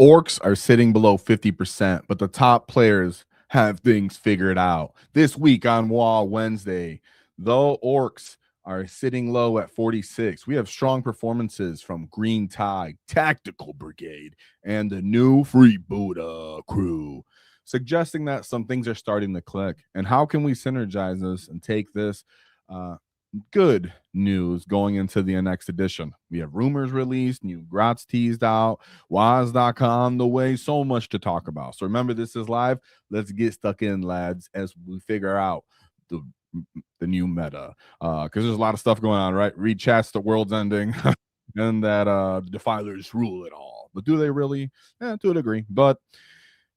Orks are sitting below 50%, but the top players have things figured out. This week on WAAAGH Wednesday, though Orks are sitting low at 46, we have strong performances from Green Tide, Taktikal Brigade, and the new Freebooter Krew, suggesting that some things are starting to click. And how can we synergize this and take this good news going into the next edition? We have rumors released, new grots teased out, WAAAGH.com the way, so much to talk about. So remember, this is live. Let's get stuck in, lads, as we figure out the new meta, because there's a lot of stuff going on, right? Read chats, the world's ending, and that the defilers rule it all. But do they really? To a degree. But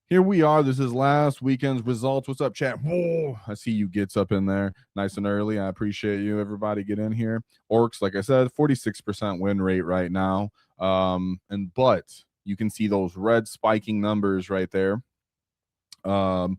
here we are. This is last weekend's results. What's up, chat? Whoa, I see you gets up in there nice and early. I appreciate you. Everybody get in here. Orks, like I said, 46% win rate right now. But you can see those red spiking numbers right there of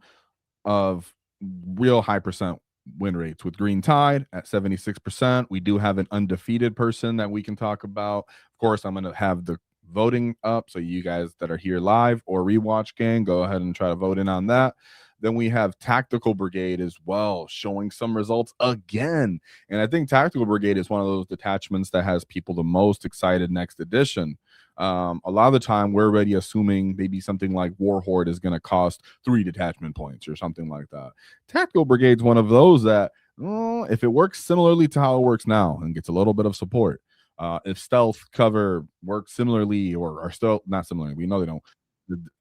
real high percent win rates with Green Tide at 76%. We do have an undefeated person that we can talk about. Of course, I'm going to have the voting up, so you guys that are here live or rewatch gang, go ahead and try to vote in on that. Then we have Taktikal Brigade as well, showing some results again. And I think Taktikal Brigade is one of those detachments that has people the most excited next edition. A lot of the time we're already assuming maybe something like Warhorde is going to cost 3 detachment points or something like that. Taktikal Brigade's one of those that, if it works similarly to how it works now and gets a little bit of support, if stealth cover works similarly or still not similarly, we know they don't.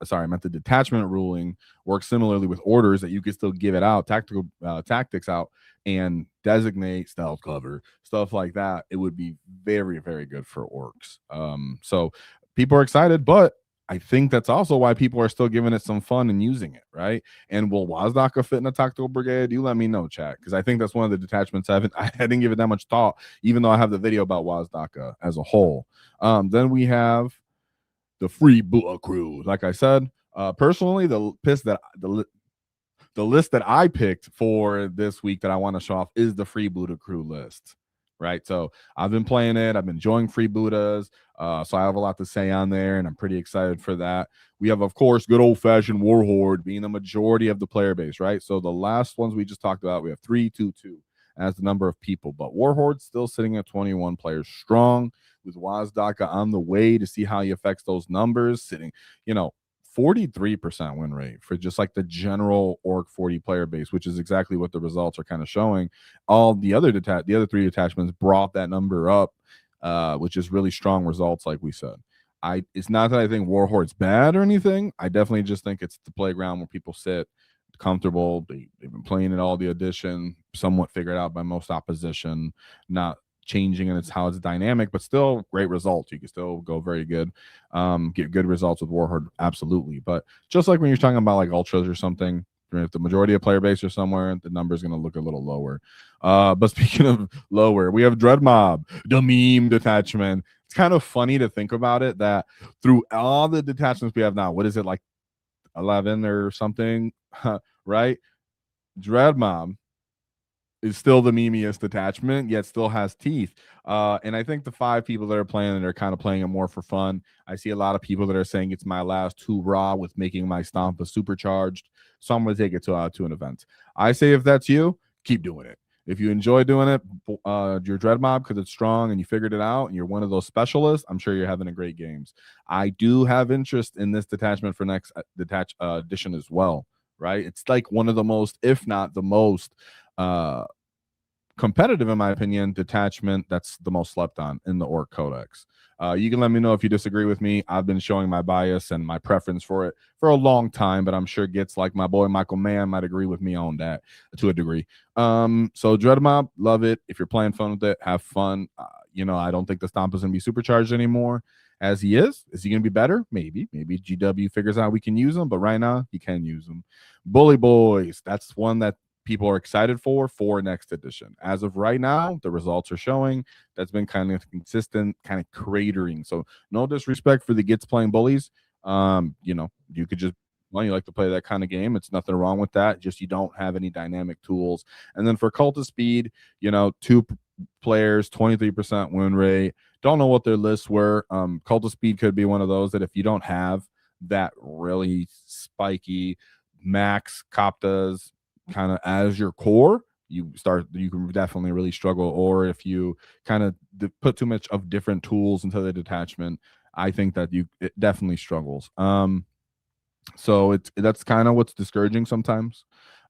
Sorry, I meant the detachment ruling works similarly with orders, that you could still give it out, tactical tactics out, and designate stealth cover, stuff like that. It would be very, very good for Orks. So people are excited, but I think that's also why people are still giving it some fun and using it, right? And will WAAAGH fit in a Taktikal Brigade? You let me know, chat, because I think that's one of the detachments I didn't give it that much thought, even though I have the video about WAAAGH as a whole. Then we have the Freebooter Krew. Like I said, personally, the list that I picked for this week that I want to show off is the Freebooter Krew list, right? So I've been playing it. I've been enjoying freebooters. So I have a lot to say on there, and I'm pretty excited for that. We have, of course, good old-fashioned Warhorde being the majority of the player base, right? So the last ones we just talked about, we have 322 as the number of people, but Warhorde's still sitting at 21 players strong, with WAAAGH on the way to see how he affects those numbers, sitting, 43% win rate for just like the general Orc 40 player base, which is exactly what the results are kind of showing. All the other 3 detachments brought that number up, which is really strong results, like we said. It's not that I think Warhorde's bad or anything. I definitely just think it's the playground where people sit comfortable. They've been playing it all the edition, somewhat figured out by most opposition, not changing, and it's how it's dynamic, but still great results. You can still go very good, get good results with Warhorde, absolutely. But just like when you're talking about like ultras or something, if the majority of player base are somewhere, the number is going to look a little lower. But speaking of lower, we have Dread Mob, the meme detachment. It's kind of funny to think about it, that through all the detachments we have now, what is it, like 11 or something, right? Dread Mob is still the memeiest detachment, yet still has teeth. And I think the 5 people that are playing it are kind of playing it more for fun. I see a lot of people that are saying it's my last hoorah with making my stomp a supercharged. So I'm going to take it to an event. I say if that's you, keep doing it. If you enjoy doing it, your Dread Mob, because it's strong and you figured it out and you're one of those specialists, I'm sure you're having a great games. I do have interest in this detachment for next edition as well, right? It's like one of the most, if not the most, competitive, in my opinion, detachment that's the most slept on in the Orc Codex. You can let me know if you disagree with me. I've been showing my bias and my preference for it for a long time, but I'm sure gets like my boy Michael Mann might agree with me on that to a degree. So Dread Mob, love it. If you're playing fun with it, have fun. I don't think the stomp is gonna be supercharged anymore as he is. Is he gonna be better? Maybe GW figures out we can use him, but right now he can use him. Bully Boys, that's one that people are excited for next edition. As of right now, the results are showing that's been kind of consistent, kind of cratering. So no disrespect for the Gits playing bullies. You could just, you like to play that kind of game. It's nothing wrong with that. Just you don't have any dynamic tools. And then for Cult of Speed, 2 players, 23% win rate. Don't know what their lists were. Cult of Speed could be one of those that if you don't have that really spiky max Coptas kind of as your core, you can definitely really struggle. Or if you kind of put too much of different tools into the detachment, I think that it definitely struggles. So that's kind of what's discouraging sometimes.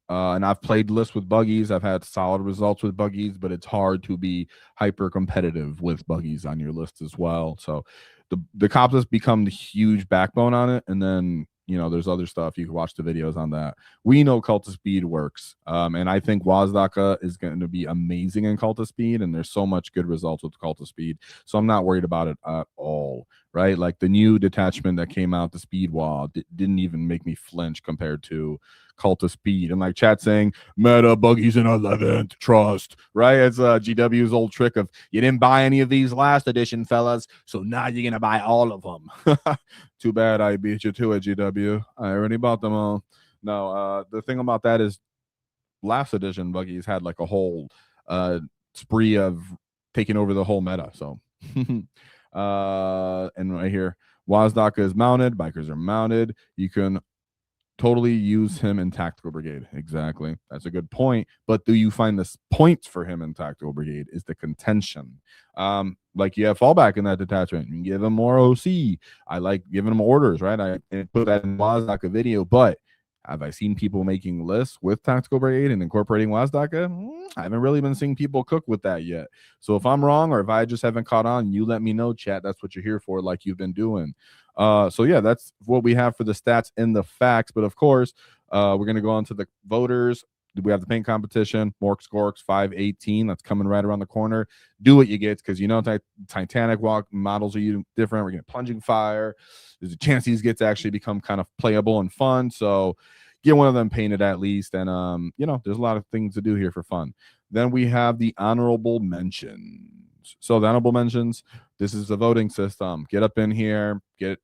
And I've played lists with buggies. I've had solid results with buggies, but it's hard to be hyper competitive with buggies on your list as well. So the cops has become the huge backbone on it. And then, there's other stuff. You can watch the videos on that. We know Cult of Speed works. And I think WAAAGH is going to be amazing in Cult of Speed. And there's so much good results with Cult of Speed. So I'm not worried about it at all. Right? Like the new detachment that came out, the Speed Wall, didn't even make me flinch compared to Cult of Speed. And like chat saying, meta buggies in 11th, trust, right? It's GW's old trick of, you didn't buy any of these last edition, fellas, so now you're gonna buy all of them. Too bad I beat you to it, GW. I already bought them all. No, the thing about that is last edition buggies had like a whole spree of taking over the whole meta. So and right here, WAAAGH is mounted, bikers are mounted. You can totally use him in Taktikal Brigade. Exactly. That's a good point. But do you find the points for him in Taktikal Brigade is the contention. Like you have fallback in that detachment. You can give him more OC. I like giving him orders, right? I put that in WAAAGH video, but have I seen people making lists with Taktikal Brigade and incorporating WAAAGH? I haven't really been seeing people cook with that yet. So if I'm wrong or if I just haven't caught on, you let me know, chat. That's what you're here for, like you've been doing. So yeah, that's what we have for the stats and the facts. But of course, we're going to go on to the voters. We have the paint competition, Orks 518. That's coming right around the corner. Do what you get, because Titanic walk models are different. We're getting plunging fire. There's a chance these get to actually become kind of playable and fun. So get one of them painted at least. And there's a lot of things to do here for fun. Then we have the honorable mentions. So the honorable mentions, this is the voting system. Get up in here, get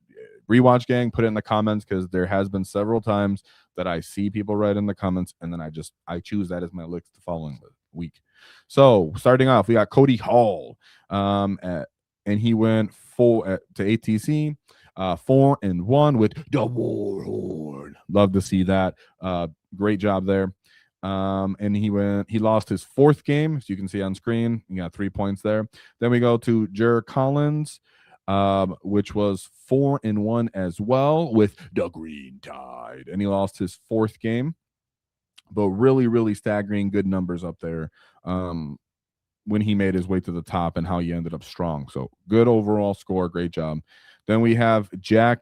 rewatch gang, put it in the comments, because there has been several times that I see people write in the comments, and then I choose that as my list the following week. So starting off, we got Cody Hall, and he went to ATC, 4-1 with the Warhorn. Love to see that. Great job there. And he lost his fourth game, as you can see on screen. He got 3 points there. Then we go to Jer Collins, which was 4-1 as well with the Green Tide, and he lost his fourth game. But really, really staggering good numbers up there when he made his way to the top and how he ended up strong. So good overall score, great job. Then we have Jack.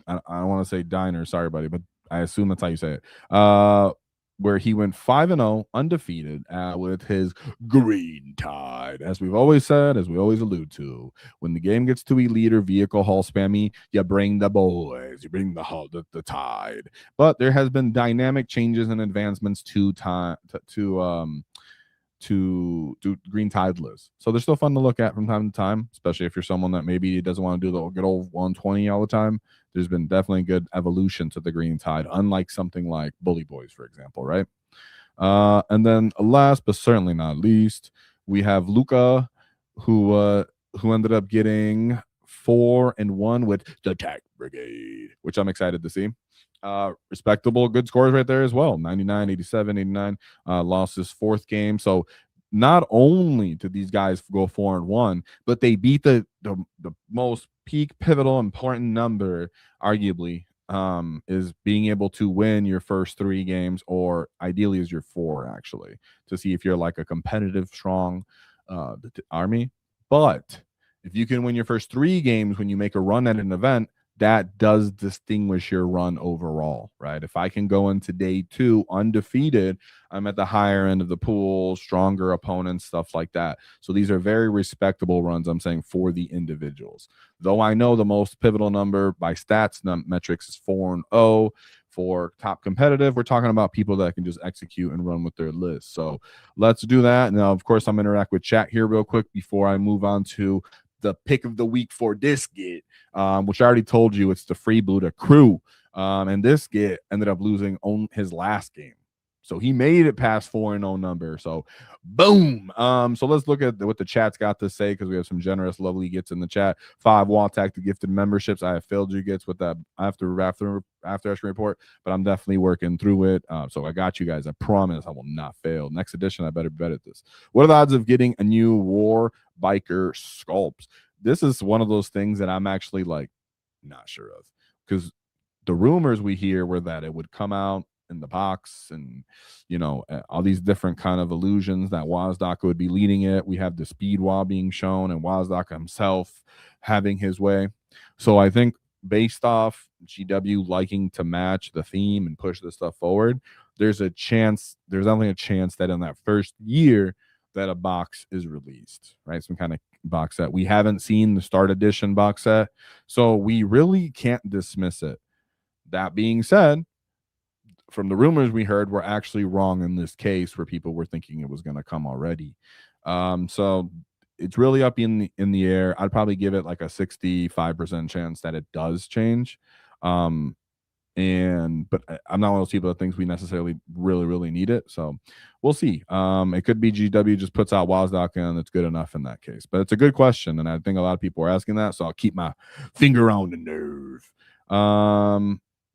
I don't want to say Diner, sorry, buddy, but I assume that's how you say it. Where he went 5-0 undefeated with his Green Tide. As we've always said, as we always allude to, when the game gets to elite or vehicle hull spammy, you bring the boys, you bring the Tide. But there has been dynamic changes and advancements to Green Tide lists. So they're still fun to look at from time to time, especially if you're someone that maybe doesn't want to do the good old 120 all the time. There's been definitely good evolution to the Green Tide, unlike something like Bully Boys, for example, right? And then last but certainly not least, we have Luca, who ended up getting 4-1 with the Tech Brigade, which I'm excited to see. Respectable, good scores right there as well. 99, 87, 89. Lost his fourth game. So not only did these guys go 4-1, but they beat the most peak, pivotal, important number, arguably, is being able to win your first 3 games, or ideally is your 4, actually, to see if you're like a competitive, strong army. But if you can win your first 3 games when you make a run at an event, that does distinguish your run overall, right? If I can go into day 2 undefeated, I'm at the higher end of the pool, stronger opponents, stuff like that. So these are very respectable runs, I'm saying, for the individuals. Though I know the most pivotal number by stats metrics is 4-0 for top competitive. We're talking about people that can just execute and run with their list. So let's do that. Now, of course, I'm going to interact with chat here real quick before I move on to the pick of the week for this get, which I already told you, it's the Freebooter Krew. And this get ended up losing on his last game. So he made it past 4-0 number. So boom. So let's look at what the chat's got to say, because we have some generous, lovely gets in the chat. 5 WAAAGH to gifted memberships. I have failed you gets with that after action report, but I'm definitely working through it. So I got you guys. I promise I will not fail. Next edition, I better bet at this. What are the odds of getting a new War Biker sculpts? This is one of those things that I'm actually like not sure of, because the rumors we hear were that it would come out in the box, and all these different kind of illusions that WAAAGH would be leading it. We have the speed wall being shown and WAAAGH himself having his way. So I think based off GW liking to match the theme and push this stuff forward, there's definitely a chance that in that first year that a box is released, right? Some kind of box set. We haven't seen the start edition box set, so we really can't dismiss it. That being said, from the rumors we heard, we're actually wrong in this case, where people were thinking it was going to come already. So it's really up in the air. I'd probably give it like a 65% chance that it does change. But I'm not one of those people that thinks we necessarily really need it. So we'll see. It could be GW just puts out WAAAGH and it's good enough in that case. But it's a good question, and I think a lot of people are asking that. So I'll keep my finger on the nerve.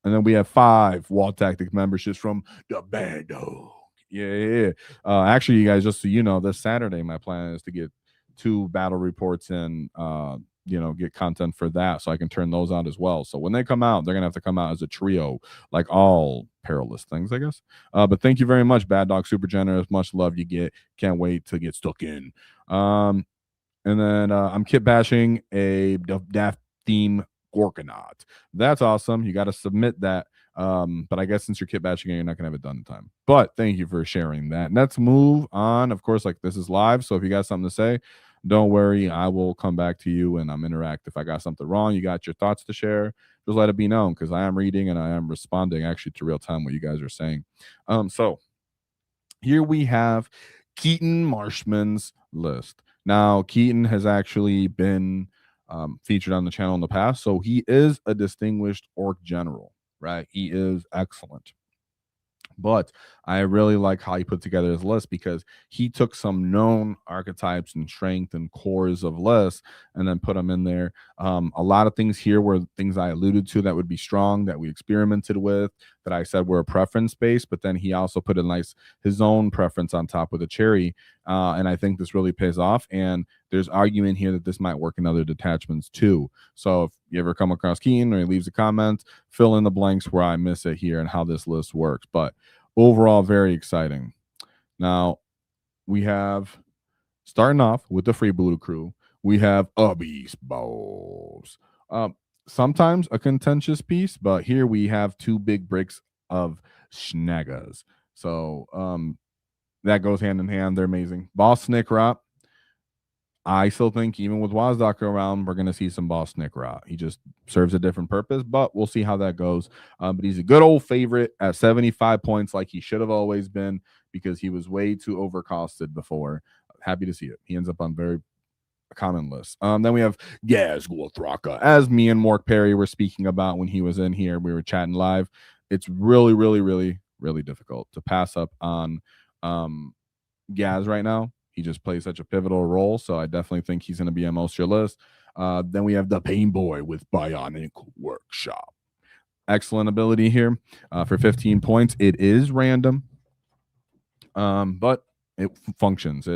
And then we have 5 Wall Tactic memberships from the Bando. Yeah. Actually, you guys, just so you know, this Saturday, my plan is to get 2 battle reports in, get content for that, so I can turn those out as well. So when they come out, they're going to have to come out as a trio, like all perilous things, I guess. But thank you very much, Bad Dog. Super generous. Much love you get. Can't wait to get stuck in. And then I'm kit bashing a Daft theme Gorkanaut. That's awesome. You got to submit that. But I guess since you're kit bashing it, you're not gonna have it done in time. But thank you for sharing that. And let's move on. Of course, like this is live, so if you got something to say, don't worry. I will come back to you and I'm interact. If I got something wrong, you got your thoughts to share, just let it be known, because I am reading and I am responding actually to real time what you guys are saying. So here we have Keaton Marshman's list. Now, Keaton has actually been featured on the channel in the past, so he is a distinguished orc general, right? He is excellent. But I really like how he put together his list, because he took some known archetypes and strength and cores of lists and then put them in there. A lot of things here were things I alluded to that would be strong, that we experimented with, that I said were a preference based, but then he also put his own preference on top with a cherry. And I think this really pays off. And there's argument here that this might work in other detachments too. So if you ever come across Keaton or he leaves a comment, fill in the blanks where I miss it here and how this list works. But overall, very exciting. Now, we have, starting off with the Freebooter Krew, we have a beast balls. Sometimes a contentious piece, but here we have 2 big bricks of Snaggas. So that goes hand in hand. They're amazing. Boss Snickrot. I still think even with WAAAGH around, we're going to see some Boss Snickrot. He just serves a different purpose, but we'll see how that goes. But he's a good old favorite at 75 points, like he should have always been, because he was way too overcosted before. Happy to see it. He ends up on very common lists. Then we have Gaz Gulthraka, as me and Mork Perry were speaking about when he was in here. We were chatting live. It's really difficult to pass up on Gaz right now. He just plays such a pivotal role, so I definitely think he's going to be on most of your list. Then we have the Pain Boy with Bionic Workshop. Excellent ability here for 15 points. It is random, but it functions.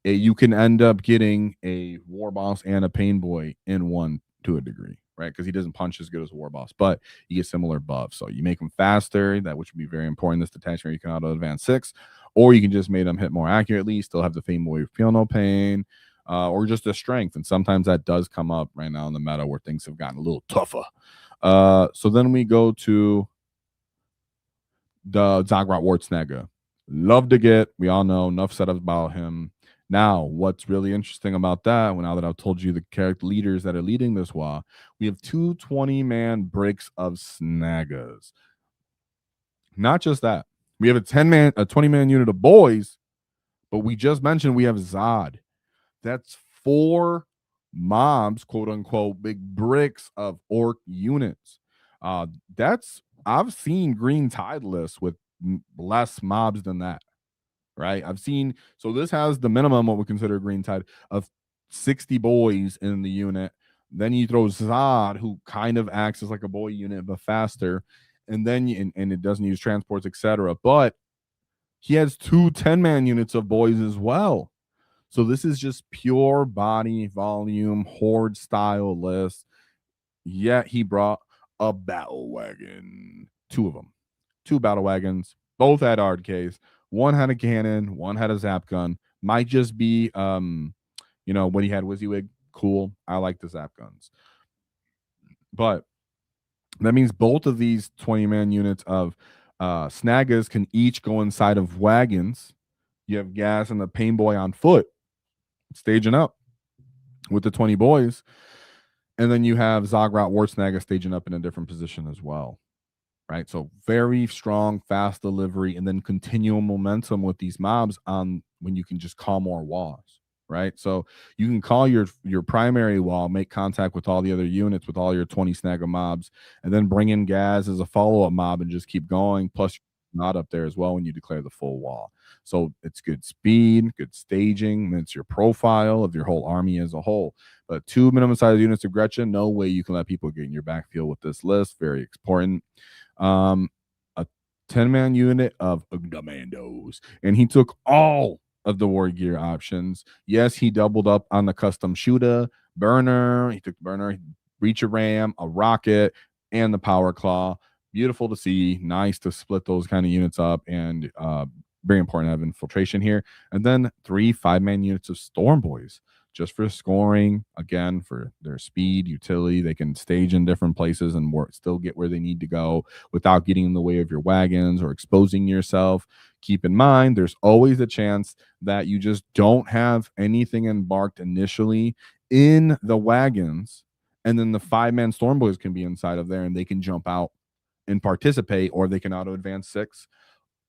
You can end up getting a War Boss and a Pain Boy in one to a degree, right? Because he doesn't punch as good as War Boss, but you get similar buffs. So you make him faster, that which would be very important in this detachment. You can auto advance 6, or you can just make them hit more accurately, still have the Pain Boy feel no pain, or just a strength. And sometimes that does come up right now in the meta where things have gotten a little tougher. So then we go to the Zagrot Wartsnagga. Love to get. We all know enough said about him. Now, what's really interesting about that, now that I've told you the character leaders that are leading this WAAAGH, we have 2 20-man bricks of Snaggas. Not just that. We have a 20-man unit of boys, but we just mentioned we have Zod. That's 4 mobs, quote unquote, big bricks of orc units. I've seen green tide lists with less mobs than that, right? I've seen, so this has the minimum, what we consider green tide, of 60 boys in the unit. Then you throw Zod, who kind of acts as like a boy unit, but faster. And then, and it doesn't use transports, etc. But he has 2 10-man units of boys as well. So this is just pure body volume, horde style list. Yet he brought a battle wagon, 2 of them, 2 battle wagons, both had RKs. One had a cannon, one had a zap gun. Might just be, what he had, WYSIWYG. Cool. I like the zap guns. But that means both of these 20-man units of snaggers can each go inside of wagons. You have Gas and the Pain Boy on foot, staging up with the 20 boys. And then you have Zograt Wartsnagga staging up in a different position as well. Right. So very strong, fast delivery, and then continual momentum with these mobs on when you can just call more walls. Right. So you can call your primary wall, make contact with all the other units with all your 20 snagger mobs, and then bring in Gaz as a follow-up mob and just keep going. Plus not up there as well when you declare the full wall. So it's good speed, good staging, and it's your profile of your whole army as a whole. But 2 minimum size units of Gretchen, no way you can let people get in your backfield with this list. Very important. A 10-man unit of Ugdamandos, and he took all of the war gear options. Yes, he doubled up on the custom shooter, burner. He took the burner, breacher ram, a rocket, and the power claw. Beautiful to see. Nice to split those kind of units up, and very important to have infiltration here. And then 3 5-man units of Storm Boys, just for scoring, again, for their speed, utility. They can stage in different places and still get where they need to go without getting in the way of your wagons or exposing yourself. Keep in mind, there's always a chance that you just don't have anything embarked initially in the wagons, and then the 5-man Storm Boys can be inside of there, and they can jump out and participate, or they can auto-advance 6.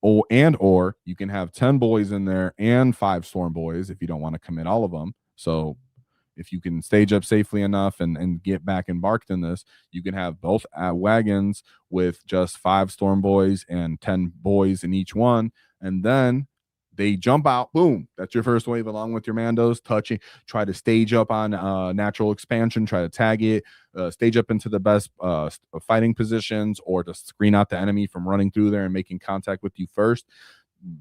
Or you can have 10 boys in there and 5 Storm Boys if you don't want to commit all of them. So if you can stage up safely enough and get back embarked in this, you can have both wagons with just 5 Storm Boys and 10 boys in each one. And then they jump out. Boom. That's your first wave along with your Mandos. Touching. Try to stage up on natural expansion. Try to tag it. Stage up into the best fighting positions, or to screen out the enemy from running through there and making contact with you first.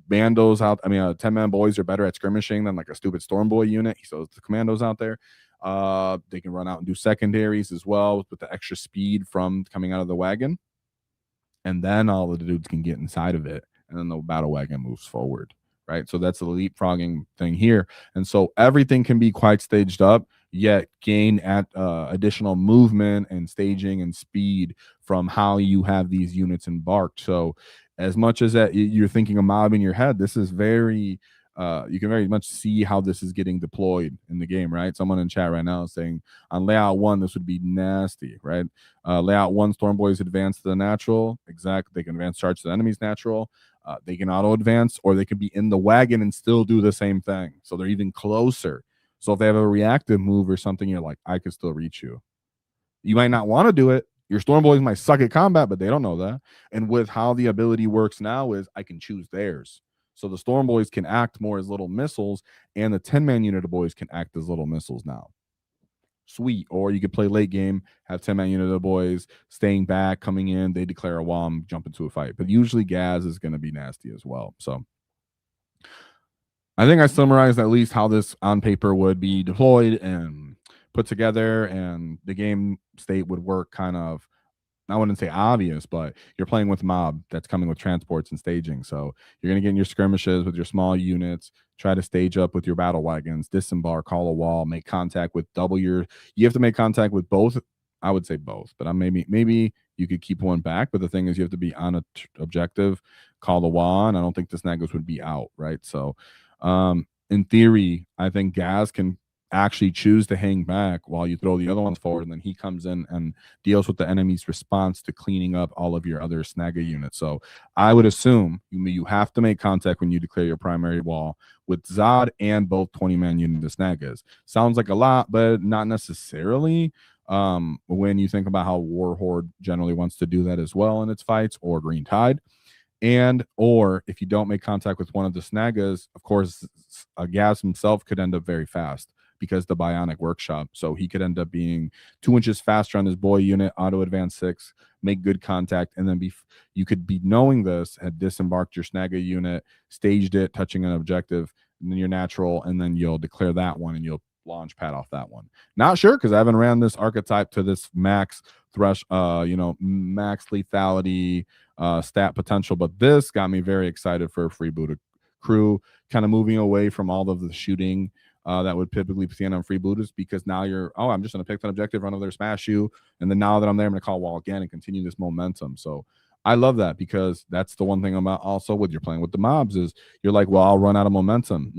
Bandos out. 10-man boys are better at skirmishing than like a stupid Storm Boy unit. So the commandos out there, they can run out and do secondaries as well with the extra speed from coming out of the wagon. And then all of the dudes can get inside of it, and then the battle wagon moves forward. Right. So that's the leapfrogging thing here. And so everything can be quite staged up, yet gain at additional movement and staging and speed from how you have these units embarked. So as much as that you're thinking a mob in your head, this is very you can very much see how this is getting deployed in the game, right? Someone in chat right now is saying on layout 1 this would be nasty, right? Layout 1, Storm Boys advance to the natural. Exactly. They can advance charge to the enemy's natural. They can auto advance, or they could be in the wagon and still do the same thing. So they're even closer. So if they have a reactive move or something, you're like, I could still reach you. You might not want to do it. Your Storm Boys might suck at combat, but they don't know that. And with how the ability works now is I can choose theirs. So the Storm Boys can act more as little missiles, and the 10-man unit of boys can act as little missiles now. Sweet. Or you could play late game, have 10-man unit of boys staying back, coming in, they declare a WAAAGH, jump into a fight. But usually Gaz is going to be nasty as well. So I think I summarized at least how this on paper would be deployed and put together, and the game state would work kind of, I wouldn't say obvious, but you're playing with mob that's coming with transports and staging. So you're going to get in your skirmishes with your small units, try to stage up with your battle wagons, disembark, call a wall, make contact with you have to make contact with both. I would say both, but maybe you could keep one back. But the thing is, you have to be on an objective, call the wall, and I don't think the snaggers would be out, right? So in theory, I think Gaz can actually choose to hang back while you throw the other ones forward, and then he comes in and deals with the enemy's response to cleaning up all of your other snagger units. So I would assume you have to make contact when you declare your primary wall with Zod and both 20-man unit of snaggers. Sounds like a lot, but not necessarily when you think about how War Horde generally wants to do that as well in its fights, or Green Tide. And or if you don't make contact with one of the Snaggas, of course, Gaz himself could end up very fast because the Bionic Workshop. So he could end up being 2 inches faster on his boy unit, auto advance 6, make good contact, and then you could be knowing this, had disembarked your Snagga unit, staged it, touching an objective, and then your natural, and then you'll declare that one and you'll launch pad off that one. Not sure because I haven't ran this archetype to this max max lethality stat potential, but this got me very excited for a Freebooter Krew, kind of moving away from all of the shooting that would typically be seen on freebooters, because now I'm just going to pick that objective, run over there, smash you, and then now that I'm there, I'm going to call wall again and continue this momentum. So I love that, because that's the one thing about also with you're playing with the mobs is you're like, well, I'll run out of momentum.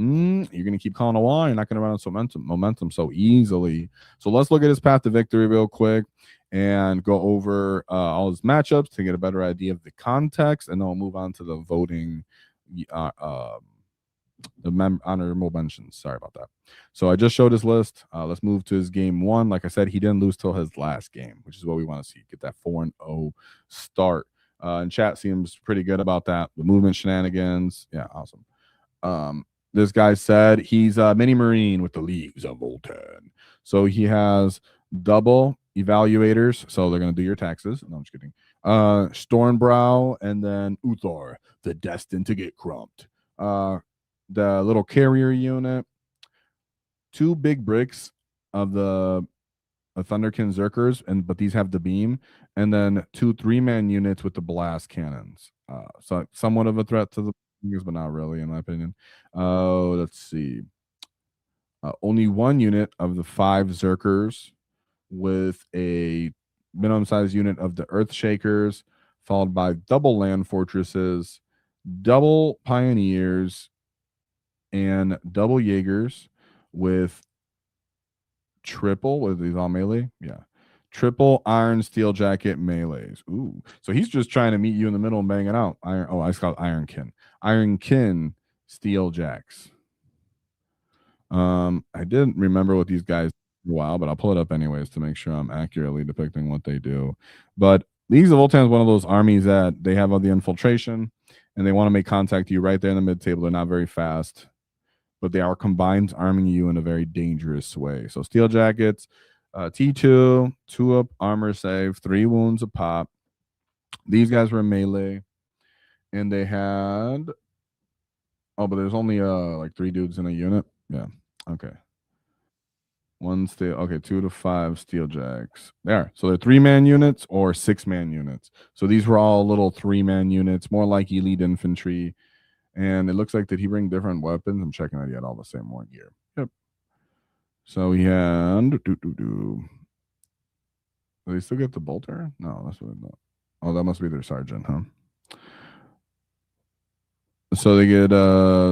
You're going to keep calling a wall. You're not going to run out of momentum so easily. So let's look at his path to victory real quick and go over all his matchups to get a better idea of the context, and then we'll move on to the voting, honorable mentions. Sorry about that. So I just showed his list. Let's move to his game 1. Like I said, he didn't lose till his last game, which is what we want to see. Get that 4-0 start. And chat seems pretty good about that. The movement shenanigans. Yeah, awesome. This guy said he's a mini Marine with the Leagues of Voltan. So he has double evaluators. So they're going to do your taxes. No, I'm just kidding. Stormbrow, and then Uthor, the destined to get crumped. The little carrier unit, 2 big bricks of the Thunderkin Zerkers, but these have the beam, and then 2 3-man units with the blast cannons. So somewhat of a threat to the Leagues, but not really, in my opinion. Let's see. Only 1 unit of the 5 Zerkers with a minimum size unit of the Earth Shakers, followed by double land fortresses, double pioneers, and double Jaegers with triple, with these all melee? Yeah. Triple iron steel jacket melees. Ooh. So he's just trying to meet you in the middle and bang it out. I just called Ironkin. Ironkin steel jacks. I didn't remember what these guys for a while, but I'll pull it up anyways to make sure I'm accurately depicting what they do. But Leagues of Voltan is one of those armies that they have all the infiltration and they want to make contact to you right there in the mid table. They're not very fast, but they are combined arming you in a very dangerous way. So steel jackets, T2, 2 up armor save, 3 wounds a pop. These guys were melee, and they had but there's only like 3 dudes in a unit. Yeah. Okay. 1 steel. Okay, 2 to 5 steel jacks. There. So they're 3-man units or 6-man units. So these were all little 3-man units, more like elite infantry. And it looks like, did he bring different weapons? I'm checking that he had all the same one gear. Yep. So he had. Do they still get the bolter? No, that's what I thought. Oh, that must be their sergeant, huh? So they get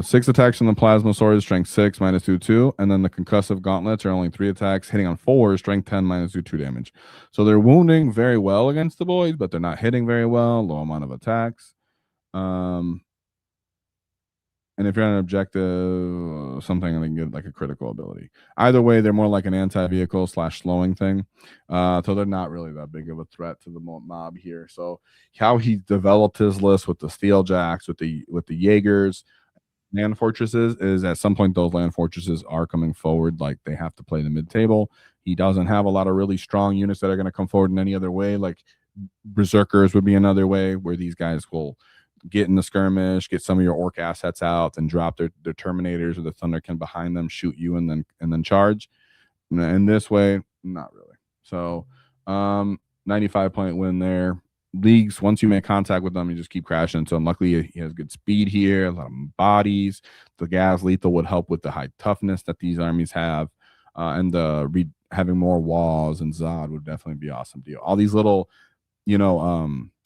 6 attacks on the plasma sword, strength 6, -2/2, and then the concussive gauntlets are only 3 attacks, hitting on 4, strength 10, -2/2 damage. So they're wounding very well against the boys, but they're not hitting very well. Low amount of attacks. And if you're on an objective, something, they can get like a critical ability. Either way, they're more like an anti-vehicle / slowing thing. So they're not really that big of a threat to the mob here. So how he developed his list with the steel jacks, with the Jaegers, land fortresses, is at some point those land fortresses are coming forward. Like they have to play the mid table. He doesn't have a lot of really strong units that are going to come forward in any other way. Like Berserkers would be another way where these guys will get in the skirmish, get some of your orc assets out, and drop their Terminators or the Thunderkin behind them, shoot you, and then charge. In this way, not really. So 95-point win there. Leagues, once you make contact with them, you just keep crashing. So luckily he has good speed here, a lot of bodies. The gas lethal would help with the high toughness that these armies have. And the having more walls and Zod would definitely be awesome deal. All these little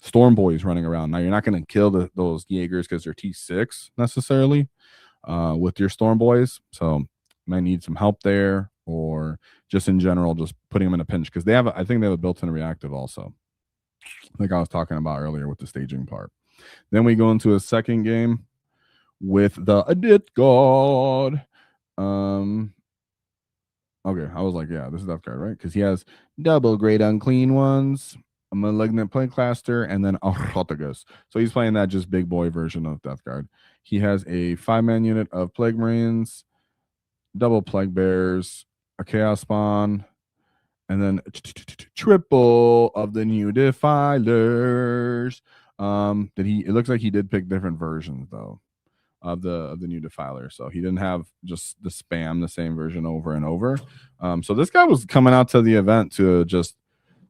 Storm Boys running around. Now you're not going to kill those Jaegers because they're T6 necessarily with your Storm Boys. So might need some help there, or just in general, just putting them in a pinch, because I think they have a built-in reactive also, like I was talking about earlier with the staging part. Then we go into a second game with the Adit God. Okay, I was like, yeah, this is that guy, right? Because he has double great unclean ones. a Malignant Plague Cluster, and then Orks. So he's playing that just big boy version of Death Guard. He has a 5-man unit of Plague Marines, double Plague Bears, a Chaos Spawn, and then triple of the new Defilers. It looks like he did pick different versions though of the new Defiler, so he didn't have just the spam the same version over and over. So this guy was coming out to the event to just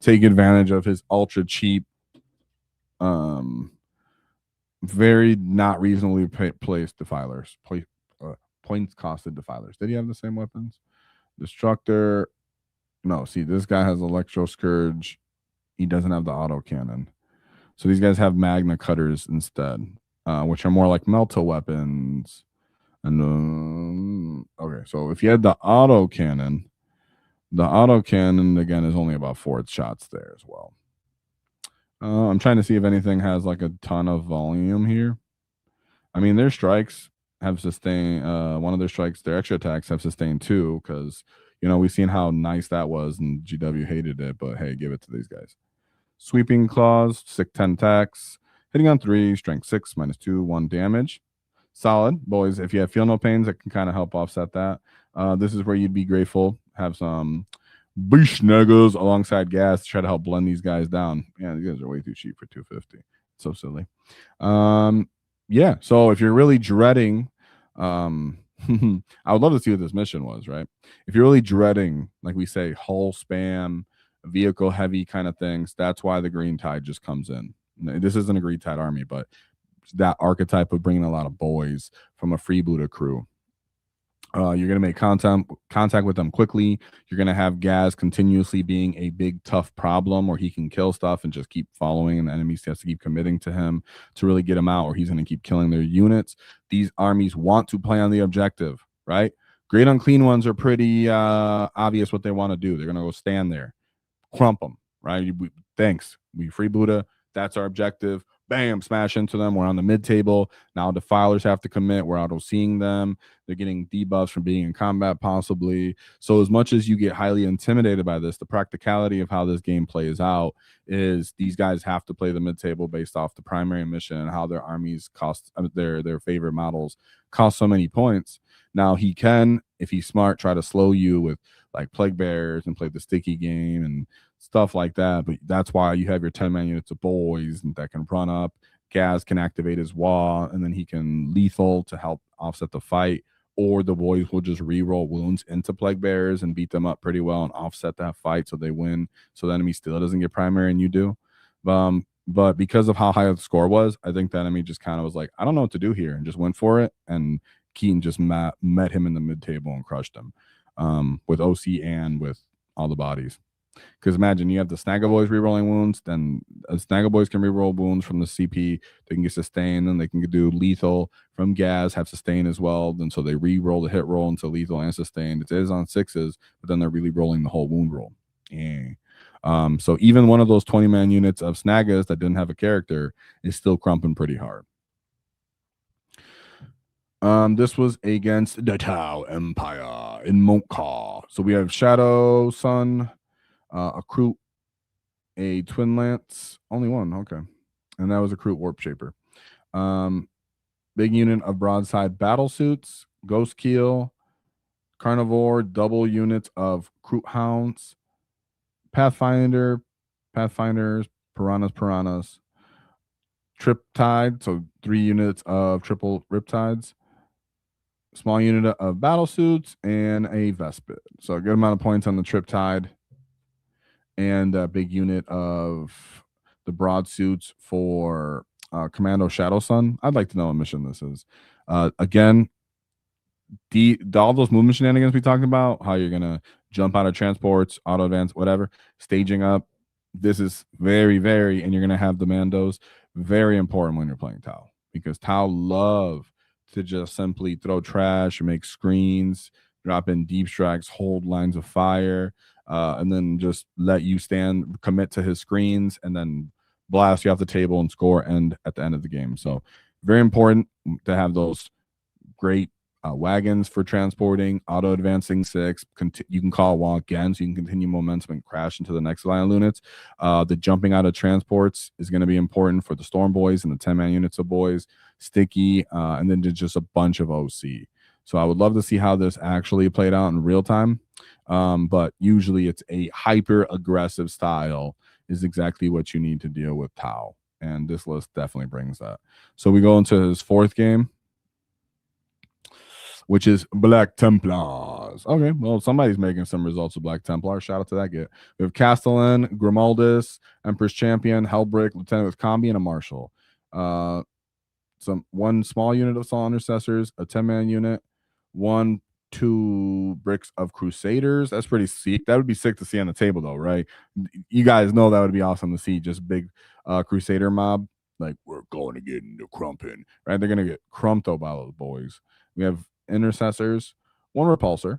take advantage of his ultra cheap, very not reasonably placed Defilers, points costed Defilers. Did he have the same weapons? Destructor. No, see, this guy has Electro Scourge. He doesn't have the auto cannon. So these guys have Magna Cutters instead, which are more like Melta weapons. And okay, so if you had the auto cannon again is only about 4 shots there as well. I'm trying to see if anything has like a ton of volume here. I mean, their strikes have sustained. One of their strikes, their extra attacks have sustained 2 because we've seen how nice that was, and GW hated it. But hey, give it to these guys. Sweeping Claws, 10 attacks, hitting on 3, strength 6, -2, 1 damage. Solid, boys. If you have Feel No Pains, that can kind of help offset that. This is where you'd be grateful. Have some Bushnaggers alongside gas to try to help blend these guys down. Yeah, these guys are way too cheap for 250. So silly. Yeah, so if you're really dreading, I would love to see what this mission was, right? If you're really dreading, like we say, hull spam, vehicle heavy kind of things, that's why the Green Tide just comes in. This isn't a Green Tide army, but that archetype of bringing a lot of boys from a Freebooter Krew. You're going to make contact with them quickly. You're going to have Gaz continuously being a big, tough problem where he can kill stuff and just keep following, and the enemies has to keep committing to him to really get him out, or he's going to keep killing their units. These armies want to play on the objective, right? Great Unclean Ones are pretty obvious what they want to do. They're going to go stand there, crump them, right? Thanks. We Freebooter. That's our objective. Bam, smash into them. We're on the mid table. Now Defilers have to commit. We're auto-seeing them. They're getting debuffs from being in combat, possibly. So as much as you get highly intimidated by this, the practicality of how this game plays out is these guys have to play the mid table based off the primary mission and how their armies cost, their favorite models cost so many points. Now he can, if he's smart, try to slow you with like Plague Bears and play the sticky game and stuff like that. But that's why you have your 10-man units of boys that can run up. Gaz can activate his WAAAGH, and then he can lethal to help offset the fight. Or the boys will just re-roll wounds into Plague Bears and beat them up pretty well and offset that fight so they win. So the enemy still doesn't get primary and you do. But because of how high the score was, I think the enemy just kind of was like, I don't know what to do here, and just went for it. And Keaton just met him in the mid-table and crushed him with OC and with all the bodies. Because imagine you have the Snaggle Boys rerolling wounds, then Snaggle Boys can reroll wounds from the CP. They can get sustained, and they can do lethal from Gaz, have sustain as well. Then so they re-roll the hit roll into lethal and sustained. It is on 6s, but then they're really rolling the whole wound roll. Yeah. So even one of those 20-man units of Snaggas that didn't have a character is still crumping pretty hard. This was against the Tau Empire in Montcar. So we have Shadow Sun, Acryl, a Twin Lance, only one, okay, and that was Acryl Warp Shaper. Big unit of broadside battle suits, Ghost Keel, Carnivore, double units of Kroot Hounds, Pathfinders, Piranhas, Triptide, so 3 units of triple Riptides, small unit of battle suits, and a Vespid. So a good amount of points on the Triptide. And a big unit of the broad suits for Commando Shadow Sun. I'd like to know what mission this is. Again, all those movement shenanigans we talked about, how you're going to jump out of transports, auto advance, whatever, staging up. This is very, very, and you're going to have the Mandos, very important when you're playing Tau. Because Tau love to just simply throw trash, make screens, drop in deep strikes, hold lines of fire, and then just let you commit to his screens, and then blast you off the table and score at the end of the game. So very important to have those great wagons for transporting, auto advancing 6. You can call WAAAGH again, so you can continue momentum and crash into the next line of units. The jumping out of transports is going to be important for the Storm Boys and the 10-man units of boys, Sticky, and then just a bunch of OC. So I would love to see how this actually played out in real time. But usually it's a hyper aggressive style is exactly what you need to deal with Tau. And this list definitely brings that. So we go into his 4th game, which is Black Templars. Okay, well, somebody's making some results with Black Templar. Shout out to that get. We have Castellan, Grimaldus, Empress Champion, Hellbrick, Lieutenant with Combi, and a Marshal. One small unit of Soul Intercessors, a 10-man unit, 2 bricks of Crusaders. That's pretty sick. That would be sick to see on the table, though, right? You guys know that would be awesome to see. Just big Crusader mob. Like, we're going to get into crumping, right? They're going to get crumped up by those boys. We have Intercessors, 1 Repulsor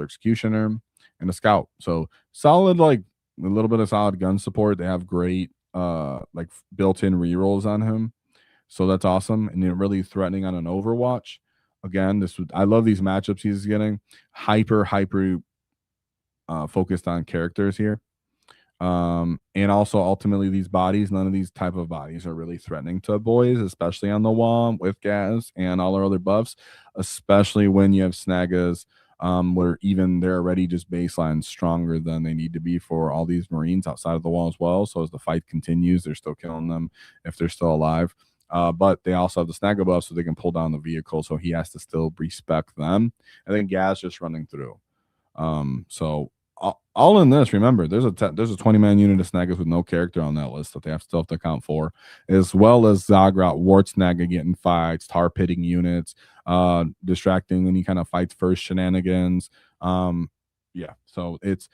Executioner, and a Scout. So solid, like a little bit of solid gun support. They have great like built-in rerolls on him. So that's awesome. And they're really threatening on an Overwatch. Again, I love these matchups he's getting. Hyper focused on characters here. And also ultimately these bodies, none of these type of bodies are really threatening to boys, especially on the wall with gas and all our other buffs, especially when you have Snaggas, where even they're already just baseline stronger than they need to be for all these Marines outside of the wall as well. So as the fight continues, they're still killing them if they're still alive. But they also have the Snagga buff, so they can pull down the vehicle, so he has to still respect them. And then gas just running through. So all in this, remember, there's a 20-man unit of Snaggas with no character on that list that they still have to account for, as well as Zagrat, Wart Snagga getting fights, tar pitting units, distracting any kind of fights first shenanigans. Yeah, so it's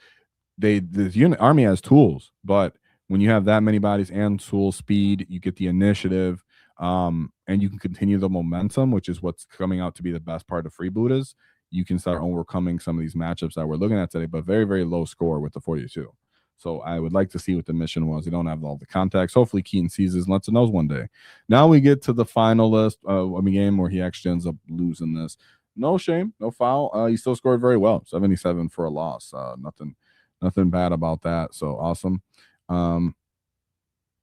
this unit army has tools, but when you have that many bodies and tool speed, you get the initiative, and you can continue the momentum, which is what's coming out to be the best part of Freebooters. You can start overcoming some of these matchups that we're looking at today, but very, very low score with the 42. So I would like to see what the mission was. We don't have all the context. Hopefully Keaton sees this and lets it know one day. Now we get to the final list game where he actually ends up losing this. No shame, no foul. He still scored very well. 77 for a loss. Nothing bad about that. So awesome. And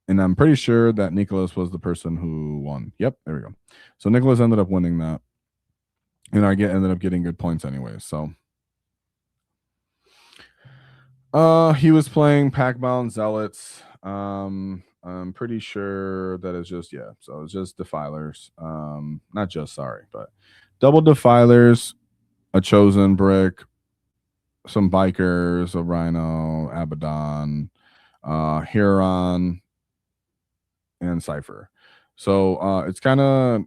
I'm pretty sure that Nicholas was the person who won. Yep, there we go. So Nicholas ended up winning that. And I ended up getting good points anyway. So he was playing Pack-Bound Zealots. I'm pretty sure that it's just, yeah. So it's just Defilers. Not just, sorry, but double Defilers, a Chosen Brick, some Bikers, a Rhino, Abaddon, Huron, and Cypher. So it's kind of,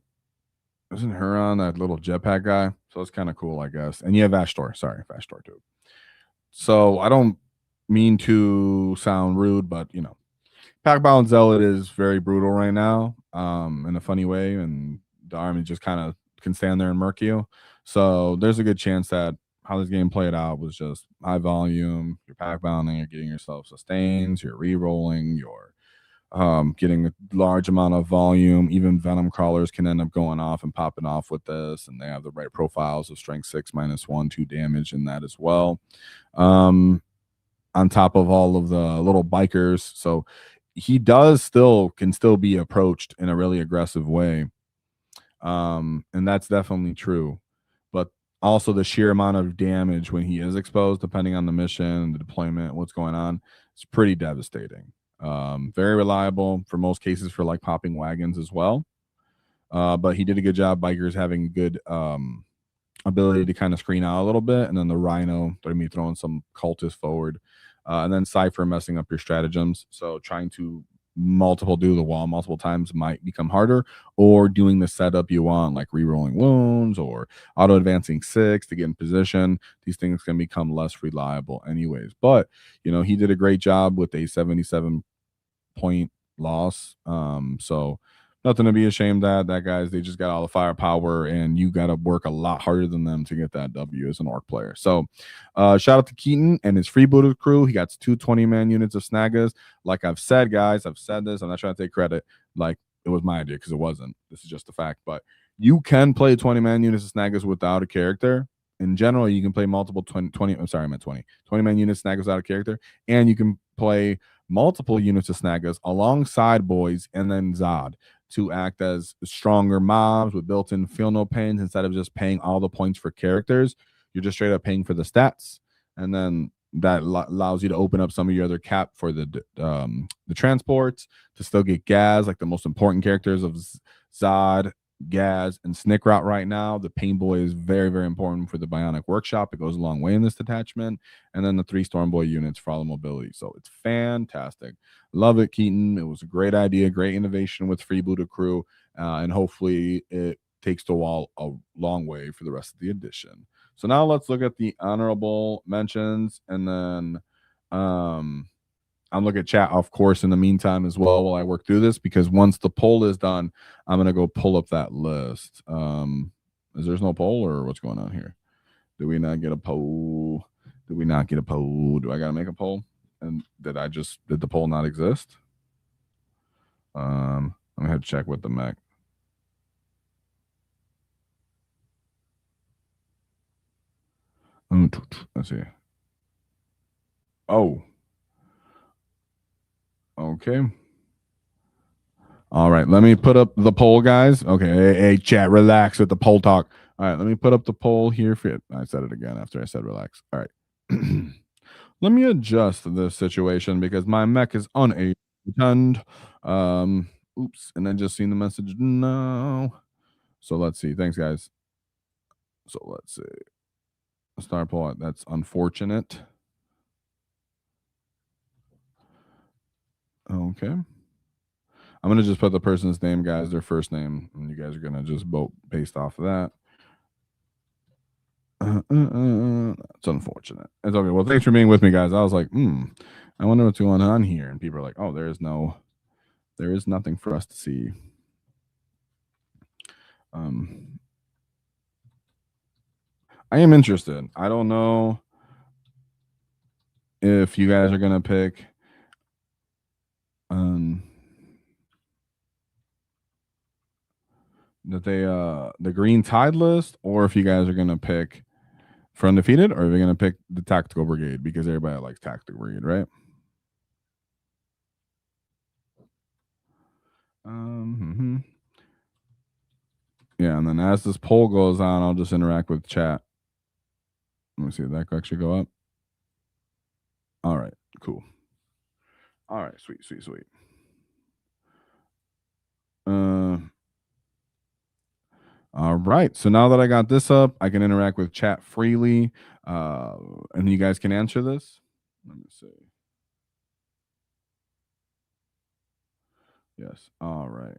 isn't Huron that little jetpack guy? So it's kind of cool, I guess. And you have Ashtor. Sorry, Ashtor too. So I don't mean to sound rude, but you know, Pack-Bound Zealot is very brutal right now, in a funny way, and the army just kind of can stand there and murk you. So there's a good chance that how this game played out was just high volume. You're pack-bounding, you're getting yourself sustains, you're re-rolling, you're getting a large amount of volume. Even Venom Crawlers can end up going off and popping off with this, and they have the right profiles of strength 6 -1, 2 damage in that as well. On top of all of the little bikers, so he can still be approached in a really aggressive way, and that's definitely true. But also the sheer amount of damage when he is exposed, depending on the mission, the deployment, what's going on, it's pretty devastating. Very reliable for most cases for like popping wagons as well. But he did a good job. Bikers having good ability to kind of screen out a little bit, and then the Rhino throwing some cultists forward, and then Cypher messing up your stratagems. So trying to do the wall multiple times might become harder, or doing the setup you want, like re-rolling wounds or auto advancing 6 to get in position. These things can become less reliable anyways. But you know, he did a great job with a 77-point loss. So nothing to be ashamed at. That guys, they just got all the firepower, and you got to work a lot harder than them to get that W as an Orc player. So shout out to Keaton and his Freebooter Krew. He got 2 20-man units of Snaggas. Like I've said, guys, I've said this. I'm not trying to take credit. Like, it was my idea, because it wasn't. This is just a fact. But You can play 20-man units of Snaggers without a character. In general, you can play multiple 20 I'm sorry, I meant 20-man units Snaggers without a character, and you can play multiple units of Snaggers alongside boys and then Zod to act as stronger mobs with built-in feel no pains instead of just paying all the points for characters. You're just straight up paying for the stats, and then that allows you to open up some of your other cap for the transports to still get gas, like the most important characters of Zod, Gaz, and Snick Route right now. The Pain Boy is very, very important for the Bionic Workshop. It goes a long way in this detachment. And then the 3 Storm Boy units for all the mobility. So it's fantastic. Love it, Keaton. It was a great idea, great innovation with Freebooter Krew. And hopefully it takes the wall a long way for the rest of the edition. So now let's look at the honorable mentions, and then I'll look at chat, of course, in the meantime as well while I work through this, because once the poll is done, I'm going to go pull up that list. Is there's no poll, or what's going on here? Do we not get a poll? Do we not get a poll? Do I got to make a poll? And did the poll not exist? I'm going to have to check with the Mac. Let's see. Oh. Okay. All right. Let me put up the poll, guys. Okay. Hey, chat, relax with the poll talk. All right. Let me put up the poll here for you. I said it again after I said relax. All right. Let me adjust this situation because my mech is unable to attend. Oops. And then just seen the message. No. So let's see. Thanks, guys. So let's see. Star poll. That's unfortunate. Okay. I'm going to just put the person's name, guys, their first name, and you guys are going to just vote based off of that. It's unfortunate. It's okay. Well, thanks for being with me, guys. I was like, I wonder what's going on here. And people are like, oh, there is nothing for us to see. I am interested. I don't know if you guys are going to pick the Green Tide list, or if you guys are going to pick for Undefeated, or if you're going to pick the Taktikal Brigade, because everybody likes Taktikal Brigade, right? Yeah, and then as this poll goes on, I'll just interact with chat. Let me see if that could actually go up. All right, cool. All right, sweet. All right, so now that I got this up, I can interact with chat freely, and you guys can answer this. Let me see. Yes, all right.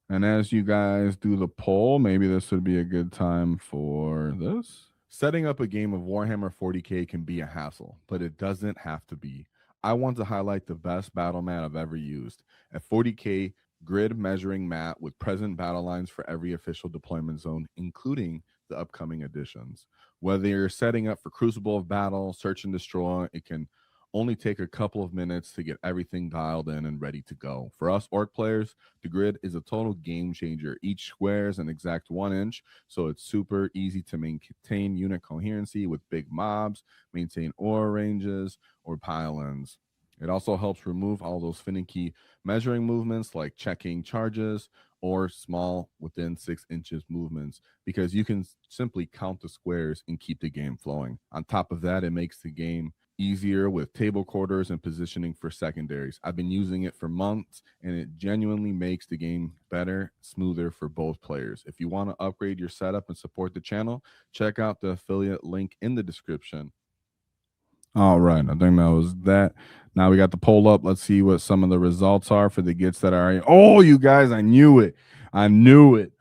And as you guys do the poll, maybe this would be a good time for this. Setting up a game of Warhammer 40K can be a hassle, but it doesn't have to be. I want to highlight the best battle mat I've ever used, a 40K grid measuring mat with present battle lines for every official deployment zone, including the upcoming additions. Whether you're setting up for Crucible of Battle, Search and Destroy, it can only take a couple of minutes to get everything dialed in and ready to go. For us Orc players, the grid is a total game changer. Each square is an exact 1 inch, so it's super easy to maintain unit coherency with big mobs, maintain aura ranges, or pile-ins. It also helps remove all those finicky measuring movements like checking charges or small within 6 inches movements, because you can simply count the squares and keep the game flowing. On top of that, it makes the game easier with table quarters and positioning for secondaries. I've been using it for months, and it genuinely makes the game better, smoother for both players. If you want to upgrade your setup and support the channel, check out the affiliate link in the description. All right, I think that was that. Now we got the poll up. Let's see what some of the results are for the gets that are. Oh, you guys, I knew it. All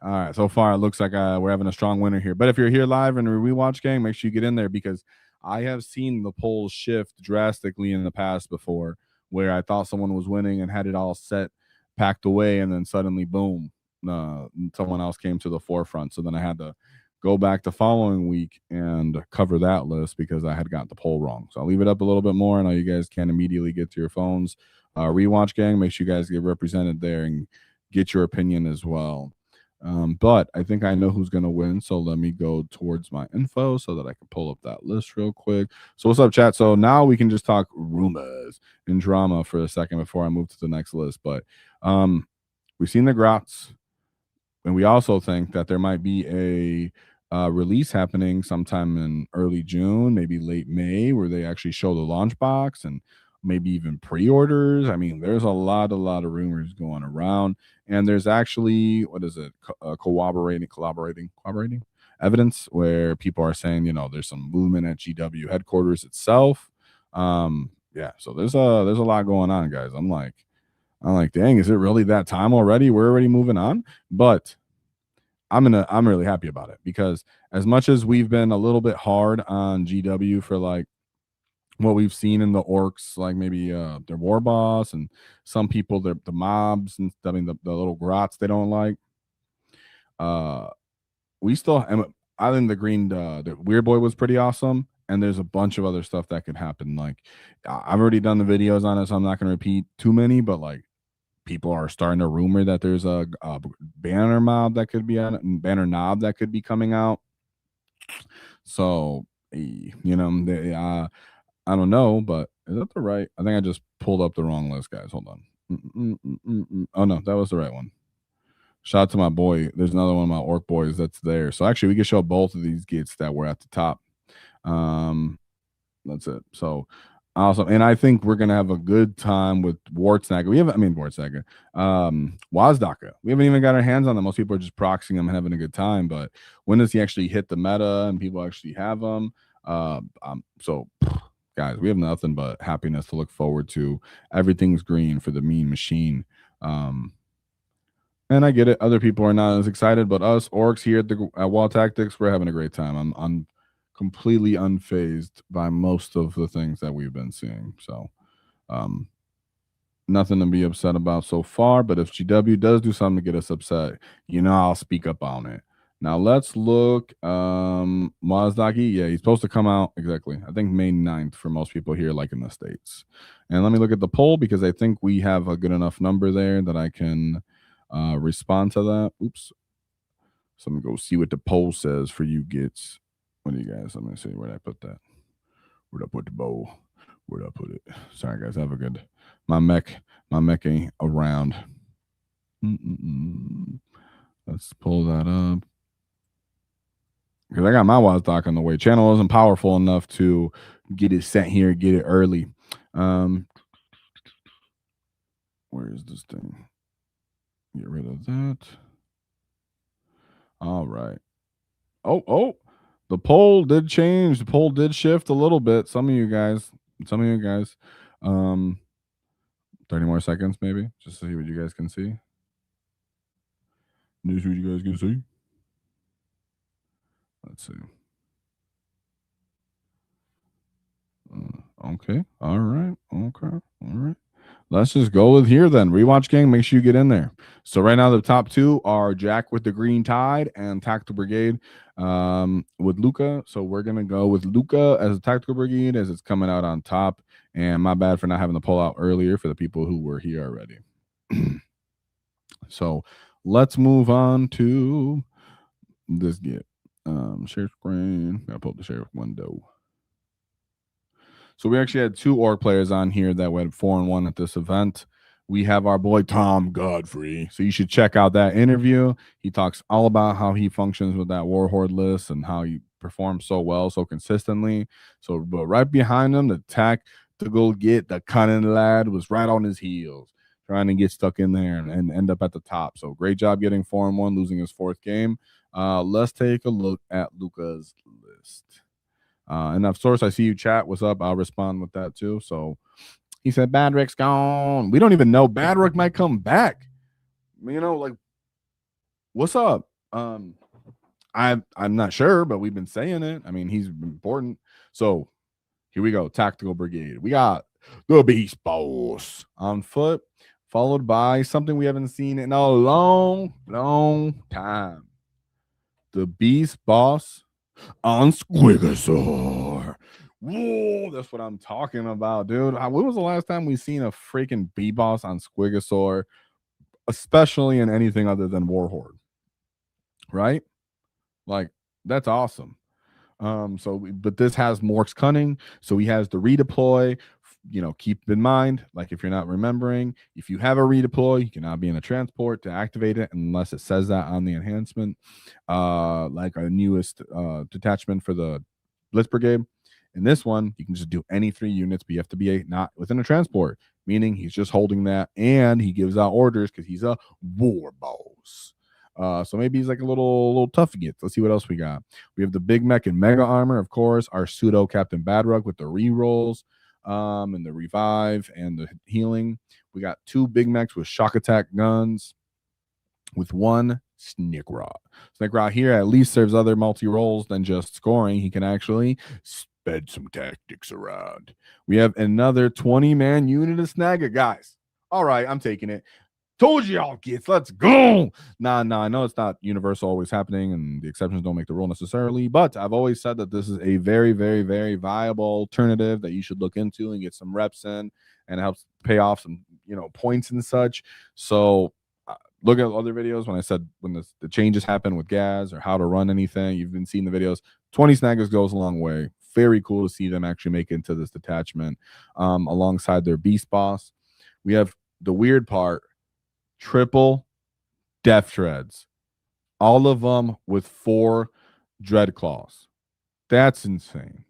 right, so far it looks like we're having a strong winner here. But if you're here live and rewatch gang, make sure you get in there, because I have seen the polls shift drastically in the past before, where I thought someone was winning and had it all set, packed away, and then suddenly, boom, someone else came to the forefront. So then I had to go back the following week and cover that list because I had got the poll wrong. So I'll leave it up a little bit more. I know you guys can immediately get to your phones. Rewatch gang, make sure you guys get represented there and get your opinion as well. But I think I know who's going to win. So let me go towards my info so that I can pull up that list real quick. So what's up, chat? So now we can just talk rumors and drama for a second before I move to the next list. But we've seen the Grots, and we also think that there might be a release happening sometime in early June, maybe late May, where they actually show the launch box and maybe even pre-orders. I mean, there's a lot of rumors going around, and there's actually collaborating evidence where people are saying, there's some movement at GW headquarters itself. Yeah, so there's a lot going on, guys. I'm like, dang, is it really that time already? We're already moving on, but I'm really happy about it, because as much as we've been a little bit hard on GW for like what we've seen in the Orks, like maybe their war boss and some people, the mobs, and I mean the little grots they don't like. We still, I think the green, the weird boy was pretty awesome, and there's a bunch of other stuff that could happen. Like I've already done the videos on it, so I'm not going to repeat too many, but like people are starting to rumor that there's a banner mob that could be on, banner knob that could be coming out. So I don't know, but is that the right? I think I just pulled up the wrong list, guys. Hold on. Oh no, that was the right one. Shout out to my boy. There's another one of my orc boys that's there. So actually, we can show both of these gates that were at the top. That's it. So awesome. And I think we're gonna have a good time with WAAAGH. WAAAGH. WAAAGH. We haven't even got our hands on them. Most people are just proxying them and having a good time. But when does he actually hit the meta and people actually have them? So guys, we have nothing but happiness to look forward to. Everything's green for the mean machine. And I get it. Other people are not as excited, but us orcs here at WAAAGH Tactics, we're having a great time. I'm completely unfazed by most of the things that we've been seeing. So nothing to be upset about so far. But if GW does do something to get us upset, I'll speak up on it. Now let's look. Mazdaki, yeah, he's supposed to come out exactly, I think May 9th for most people here, like in the States. And let me look at the poll, because I think we have a good enough number there that I can respond to that. Oops. So I'm gonna go see what the poll says for you gets. What do you guys? Let me see where I put that. Where'd I put the bowl? Where'd I put it? Sorry guys, have a good. My mech ain't around. Let's pull that up, because I got my WAAAGH on the way. Channel isn't powerful enough to get it set here, get it early. Where is this thing? Get rid of that. All right. Oh, the poll did change. The poll did shift a little bit. Some of you guys. 30 more seconds, maybe, just to see what you guys can see. News what you guys can see. Let's see. Okay. All right. Okay. All right. Let's just go with here then. Rewatch gang, make sure you get in there. So right now the top two are Jack with the Green Tide and Taktikal Brigade with Luca. So we're gonna go with Luca as a Taktikal Brigade, as it's coming out on top. And my bad for not having the pull out earlier for the people who were here already. So let's move on to this get. Share screen. Gotta pull up the share window. So we actually had two orc players on here that went 4-1 at this event. We have our boy Tom Godfrey. So you should check out that interview. He talks all about how he functions with that Warhorde list and how he performs so well, so consistently. So, but right behind him, the tactical get, the cunning lad was right on his heels, trying to get stuck in there and end up at the top. So great job getting 4-1, losing his fourth game. Let's take a look at Luca's list. And of course, I see you chat. What's up? I'll respond with that too. So he said, Badrick's gone. We don't even know. Badrick might come back. Like, what's up? I'm not sure, but we've been saying it. I mean, he's important. So here we go. Taktikal Brigade. We got the Beast Boss on foot, followed by something we haven't seen in a long, long time. The Beast Boss on Squigosaur. Whoa, that's what I'm talking about, dude. When was the last time we seen a freaking B-Boss on Squigosaur, especially in anything other than Warhorde? right? Like, that's awesome. But this has Mork's Cunning, so he has the redeploy. Keep in mind, like if you're not remembering, if you have a redeploy, you cannot be in a transport to activate it unless it says that on the enhancement. Like our newest detachment for the Blitz Brigade. In this one, you can just do any 3 units, but you have to be not within a transport, meaning he's just holding that, and he gives out orders because he's a war boss. So maybe he's like a little tough to get. Let's see what else we got. We have the Big Mech and Mega Armor, of course, our pseudo Captain Badrug with the rerolls, and the revive and the healing. We got 2 Big Mechs with shock attack guns with 1 Snikrot. Snikrot here at least serves other multi-roles than just scoring. He can actually spread some tactics around. We have another 20-man unit of Snagger, guys. All right, I'm taking it. Told you y'all kids, let's go. Nah, I know it's not universal always happening, and the exceptions don't make the rule necessarily, but I've always said that this is a very, very, very viable alternative that you should look into and get some reps in, and it helps pay off some, points and such. So look at other videos when I said when the changes happen with gas or how to run anything. You've been seeing the videos. 20 snaggers goes a long way. Very cool to see them actually make it into this detachment alongside their beast boss. We have the weird part. Triple death treads, all of them with 4 dread claws. That's insane.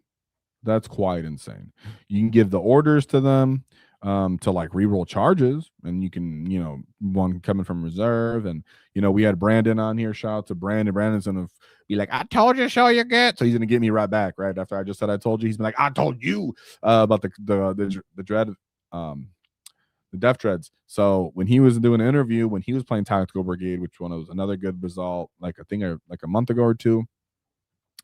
That's quite insane. You can give the orders to them to like reroll charges, and you can, one coming from reserve. And we had Brandon on here. Shout out to Brandon. Brandon's gonna be like, I told you so you get. So he's gonna get me right back, right after I just said I told you. He's been like, I told you about the dread the Death Treads. So when he was doing an interview, when he was playing Taktikal Brigade, which one was another good result, like I think like a month ago or 2,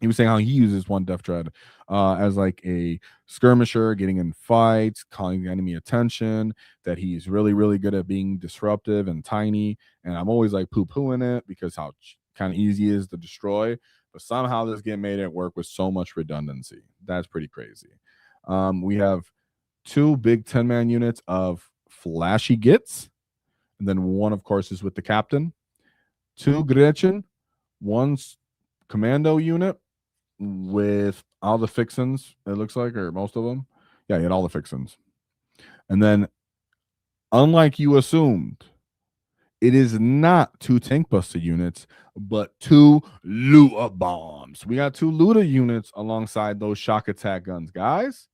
he was saying how he uses 1 Death Tread as like a skirmisher, getting in fights, calling the enemy attention, that he's really, really good at being disruptive and tiny. And I'm always like poo-pooing it because how kind of easy it is to destroy. But somehow this game made it work with so much redundancy. That's pretty crazy. We have 2 big 10-man units of flashy gits, and then 1, of course, is with the captain. 2 Gretchen, 1 commando unit with all the fixins, it looks like, or most of them. Yeah, he had all the fixins. And then, unlike you assumed, it is not 2 tank buster units, but 2 Luta bombs. We got 2 Luta units alongside those shock attack guns, guys.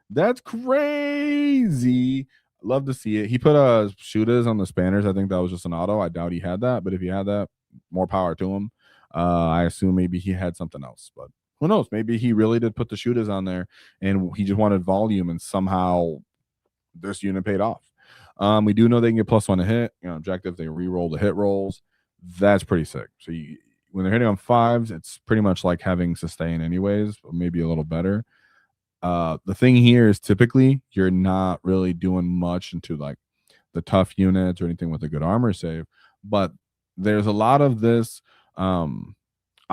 That's crazy. Love to see it. He put shooters on the spanners. I think that was just an auto. I doubt he had that, but if he had that, more power to him. I assume maybe he had something else, but who knows? Maybe he really did put the shooters on there, and he just wanted volume, and somehow this unit paid off. We do know they can get +1 to hit. Objective, they re-roll the hit rolls. That's pretty sick. So when they're hitting on 5s, it's pretty much like having sustain anyways, but maybe a little better. The thing here is typically you're not really doing much into like the tough units or anything with a good armor save, but there's a lot of this.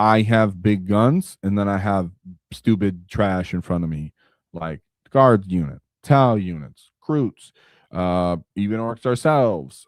I have big guns, and then I have stupid trash in front of me, like guard unit, Tal units, Kroots, even Orks ourselves.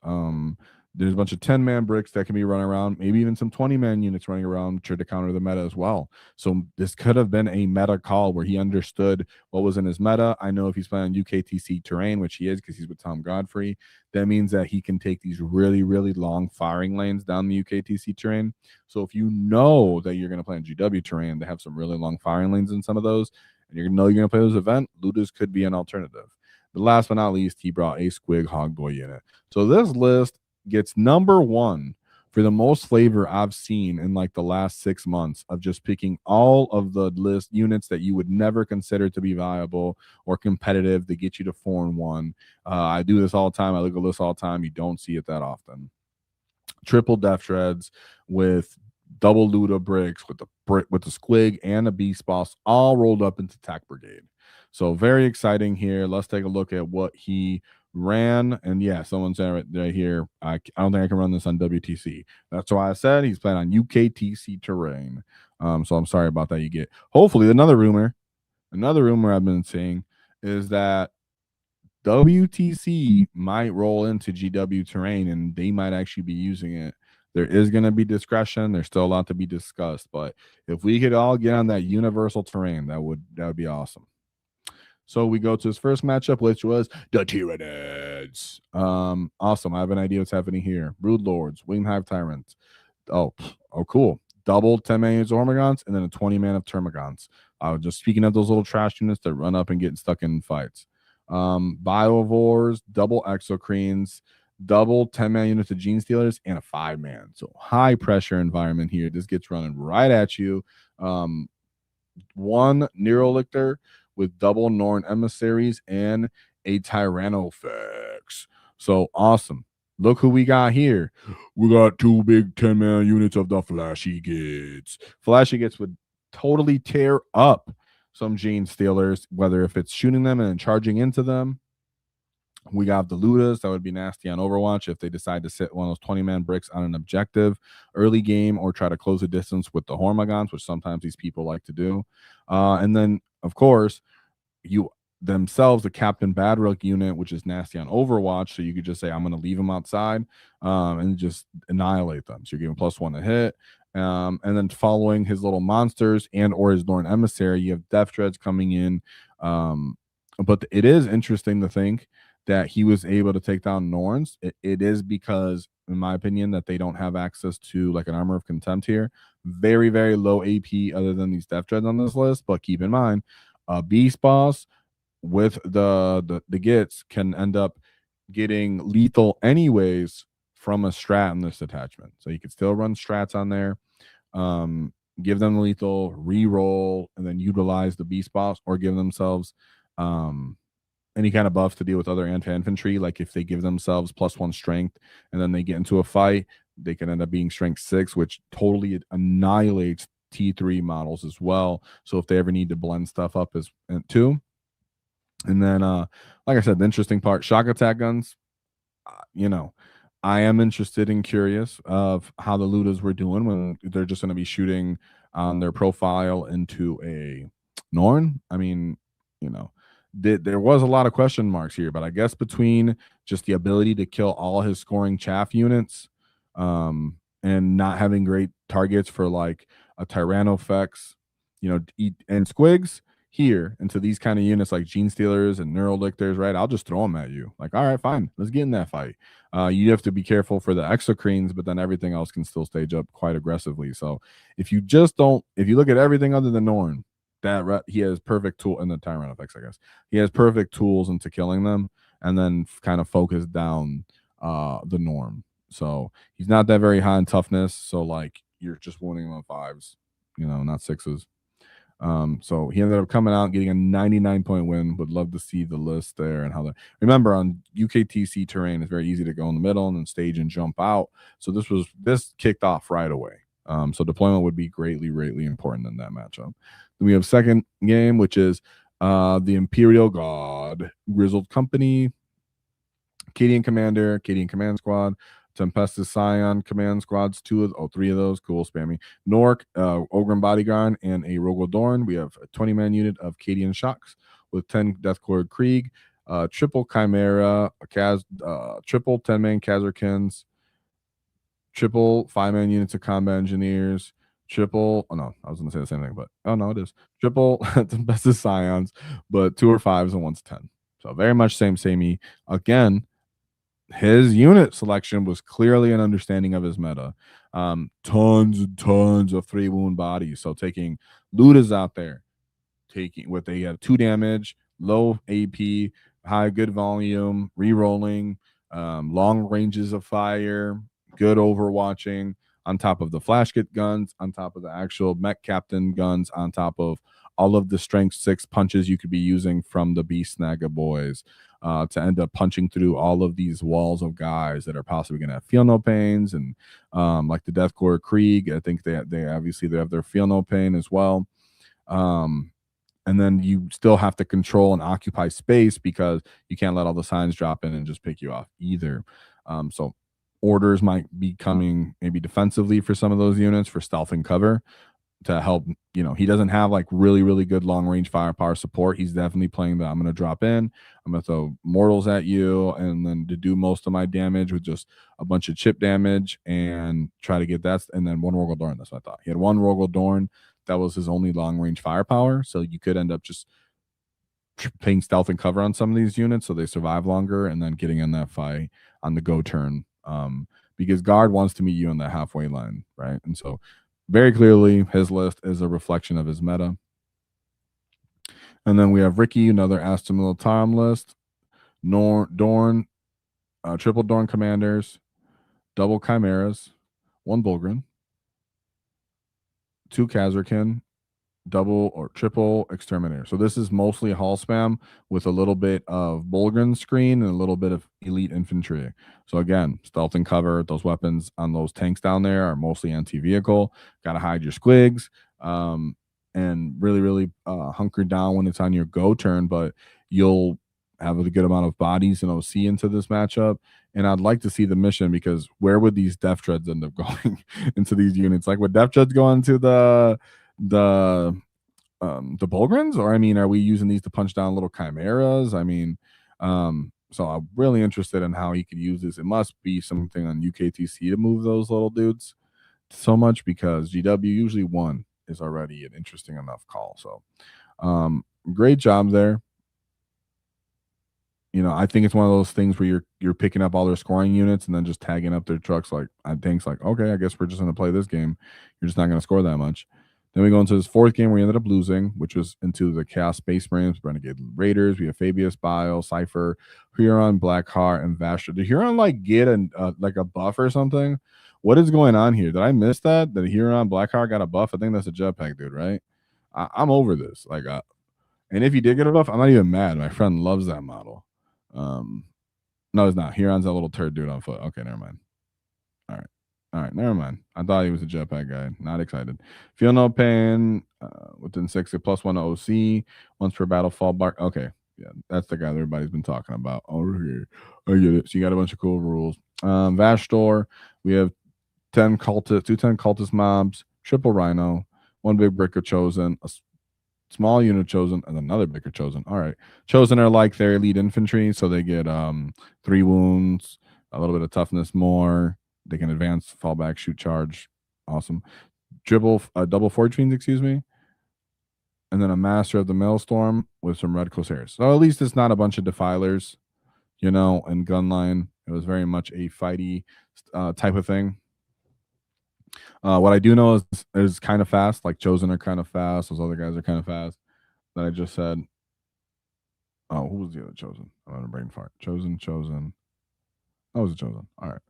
There's a bunch of 10-man bricks that can be run around, maybe even some 20-man units running around to counter the meta as well. So this could have been a meta call where he understood what was in his meta. I know if he's playing UKTC terrain, which he is because he's with Tom Godfrey, that means that he can take these really, really long firing lanes down the UKTC terrain. So if you know that you're going to play on GW terrain, they have some really long firing lanes in some of those, and you're going to play those event, Ludas could be an alternative. But last but not least, he brought a Squig Hogboy unit. So this list gets number 1 for the most flavor I've seen in like the last 6 months of just picking all of the list units that you would never consider to be viable or competitive to get you to 4-1. I do this all the time. I look at this all the time. You don't see it that often. Triple death treads with double Luda bricks with the Squig and a beast boss all rolled up into Tac Brigade. So very exciting here. Let's take a look at what he ran. And yeah, someone said right here, I don't think I can run this on WTC. That's why I said he's playing on UKTC terrain. So I'm sorry about that. You get hopefully another rumor I've been seeing is that WTC might roll into GW terrain, and they might actually be using it There is going to be discretion. There's still a lot to be discussed, but if we could all get on that universal terrain, that would be awesome. So we go to his first matchup, which was the Tyranids. Awesome. I have an idea what's happening here. Brood Lords, Winged Hive Tyrants. Oh, cool. Double 10 man units of Hormigons and then a 20 man of Termagants. Just speaking of those little trash units that run up and get stuck in fights. Biovores, double Exocrines, double 10 man units of Gene Stealers, and a 5-man. So high pressure environment here. This gets running right at you. One Neurolictor with double Norn emissaries and a Tyrannofex. So awesome. Look who we got here. We got 2 big 10-man units of the Flashy Gits. Flashy Gits would totally tear up some Gene Stealers, whether if it's shooting them and charging into them. We got the Ludas. That would be nasty on Overwatch if they decide to sit one of those 20-man bricks on an objective early game or try to close the distance with the Hormigons, which sometimes these people like to do. And then, of course, you themselves, the Captain Badrook unit, which is nasty on Overwatch. So you could just say, I'm going to leave them outside and just annihilate them. So you're giving +1 to hit. And then following his little monsters and or his Norn emissary, you have Death Dreads coming in. But it is interesting to think that he was able to take down Norns. It is because, in my opinion, that they don't have access to like an Armor of Contempt here. Very, very low AP other than these Death Dreads on this list. But keep in mind, Beast Boss with the Gits can end up getting lethal anyways from a strat in this detachment. So you could still run strats on there. Give them lethal, re-roll, and then utilize the Beast Boss, or give themselves any kind of buff to deal with other anti-infantry. Like if they give themselves +1 strength and then they get into a fight, they can end up being strength 6, which totally annihilates T3 models as well. So if they ever need to blend stuff up as too. And then like I said, the interesting part, shock attack guns, I am interested and curious of how the Ludas were doing when they're just going to be shooting on their profile into a Norn. I mean, there was a lot of question marks here, but I guess between just the ability to kill all his scoring chaff units and not having great targets for like a Tyrannofex, and Squigs here into these kind of units like Gene Stealers and Neurolictors, right? I'll just throw them at you. Like, all right, fine. Let's get in that fight. You have to be careful for the Exocrines, but then everything else can still stage up quite aggressively. So if you look at everything other than Norn, he has perfect tool in the Tyrannofex, I guess. He has perfect tools into killing them and then kind of focus down the norm. So he's not that very high in toughness. So like you're just wounding him on 5s, not 6s. So he ended up coming out and getting a 99-point win. Would love to see the list there and how remember on UKTC terrain, it's very easy to go in the middle and then stage and jump out. So this kicked off right away. So deployment would be greatly important in that matchup. Then we have second game, which is the Imperial God, Grizzled Company, Cadian Commander, Cadian Command Squad, Tempestus Scion Command Squads, 3 of those, cool, spammy. Nork, Ogren Bodyguard, and a Rogodorn. We have a 20-man unit of Cadian Shocks with 10 Deathcore Krieg, triple Chimera, triple 10-man Kazarkins, triple 5-man units of Combat Engineers, triple, I was going to say the same thing, but it is triple Tempestus Scions, but 2 or 5s and 1's 10. So very much samey. Again, his unit selection was clearly an understanding of his meta. Tons and tons of 3 wound bodies. So taking Ludas out there, they had 2 damage, low AP, high good volume, re-rolling, long ranges of fire, good overwatching, on top of the flash kit guns, on top of the actual mech captain guns, on top of all of the strength 6 punches you could be using from the Beast Snagga boys to end up punching through all of these walls of guys that are possibly going to have feel no pains. And like the Deathcore Krieg, I think they obviously have their feel no pain as well. And then you still have to control and occupy space because you can't let all the signs drop in and just pick you off either. So orders might be coming maybe defensively for some of those units for stealth and cover. to help. You know, he doesn't have like really, really good long range firepower support. He's definitely playing the I'm going to drop in, I'm going to throw mortals at you, and then to do most of my damage with just a bunch of chip damage and try to get that. And then one Rogel Dorn. That's what I thought. He had one Rogel Dorn. That was his only long range firepower. So you could end up just playing stealth and cover on some of these units so they survive longer, and then getting in that fight on the go turn. Because guard wants to meet you on the halfway line, right? And so very clearly his list is a reflection of his meta. And then we have Ricky, another Aston Militarum list. Dorn, triple Dorn commanders, double chimeras, one Bulgrin, two Kazarkin, double or triple exterminator. So this is mostly hall spam with a little bit of Bulgrin screen and a little bit of elite infantry. So again, stealth and cover. Those weapons on those tanks down there are mostly anti-vehicle. Got to hide your squigs, and really, really hunker down when it's on your go turn. But you'll have a good amount of bodies and OC into this matchup. And I'd like to see the mission, because where would these Death Treads end up going into these units? Like, would Death Treads go into the Bulgrins, or I mean, are we using these to punch down little chimeras? I mean, so I'm really interested in how he could use this. It must be something on UKTC to move those little dudes so much, because GW usually one is already an interesting enough call. So great job there. You know, I think it's one of those things where you're picking up all their scoring units and then just tagging up their trucks like on tanks, like, okay, I guess we're just going to play this game. You're just not going to score that much. Then we go into this fourth game where we ended up losing, which was into the Chaos Space Marines, Renegade Raiders. We have Fabius, Bile, Cypher, Huron, Blackheart, and Vastra. Did Huron like get like a buff or something? What is going on here? Did I miss that? That Huron, Blackheart got a buff? I think that's a jetpack dude, right? I'm over this. Like, and if he did get a buff, I'm not even mad. My friend loves that model. No, it's not. Huron's that little turd dude on foot. Okay, never mind. All right, never mind. I thought he was a jetpack guy. Not excited. Feel no pain. Within 6, +1 OC. Once per battle, fall bark. Okay, yeah, that's the guy that everybody's been talking about over here. I get it. So you got a bunch of cool rules. Vastor. We have 10 cultist, 210 cultist mobs, triple rhino, one big brick of chosen, a small unit chosen, and another bigger chosen. All right, chosen are like their elite infantry, so they get 3 wounds, a little bit of toughness more. They can advance, fall back, shoot, charge. Awesome. Double forge fiends, excuse me. And then a master of the maelstrom with some red corsairs. So at least it's not a bunch of defilers, you know, and gunline. It was very much a fighty type of thing. What I do know is kind of fast. Like chosen are kind of fast. Those other guys are kind of fast. That I just said. Oh, who was the other chosen? I'm on a brain fart. Chosen. That was a chosen. All right.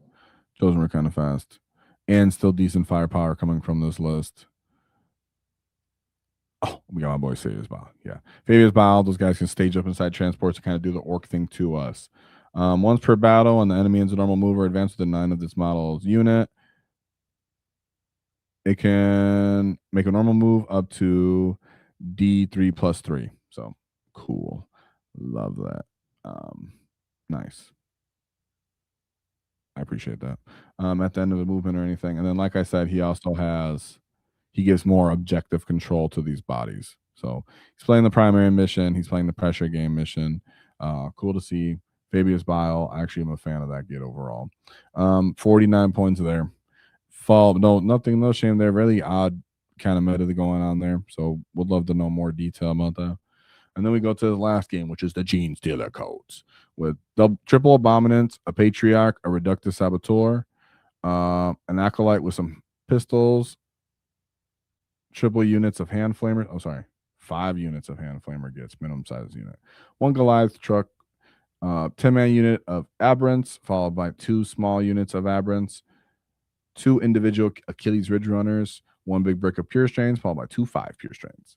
Chosen were kind of fast, and still decent firepower coming from this list. Oh, we got my boy Fabius Bile. Yeah, Fabius Bile. Those guys can stage up inside transports to kind of do the orc thing to us. Once per battle, and the enemy ends a normal move or advance within 9 of this model's unit, it can make a normal move up to D3 +3. So cool. Love that. Nice. I appreciate that. At the end of the movement or anything. And then, like I said, he gives more objective control to these bodies. So he's playing the primary mission. He's playing the pressure game mission. Cool to see. Fabius Bile. Actually, I'm a fan of that kid overall. 49 points there. No shame there. Really odd kind of meta going on there. So would love to know more detail about that. And then we go to the last game, which is the Gene Stealer codes with triple Abominance, a Patriarch, a Reductus Saboteur, an Acolyte with some pistols, triple units of Hand Flamer. Oh, sorry. 5 units of Hand Flamer gets minimum size unit. 1 Goliath truck, 10-man unit of Aberrants, followed by 2 small units of Aberrants, 2 individual Achilles Ridge Runners, 1 big brick of Pure Strains, followed by 2 5 Pure Strains.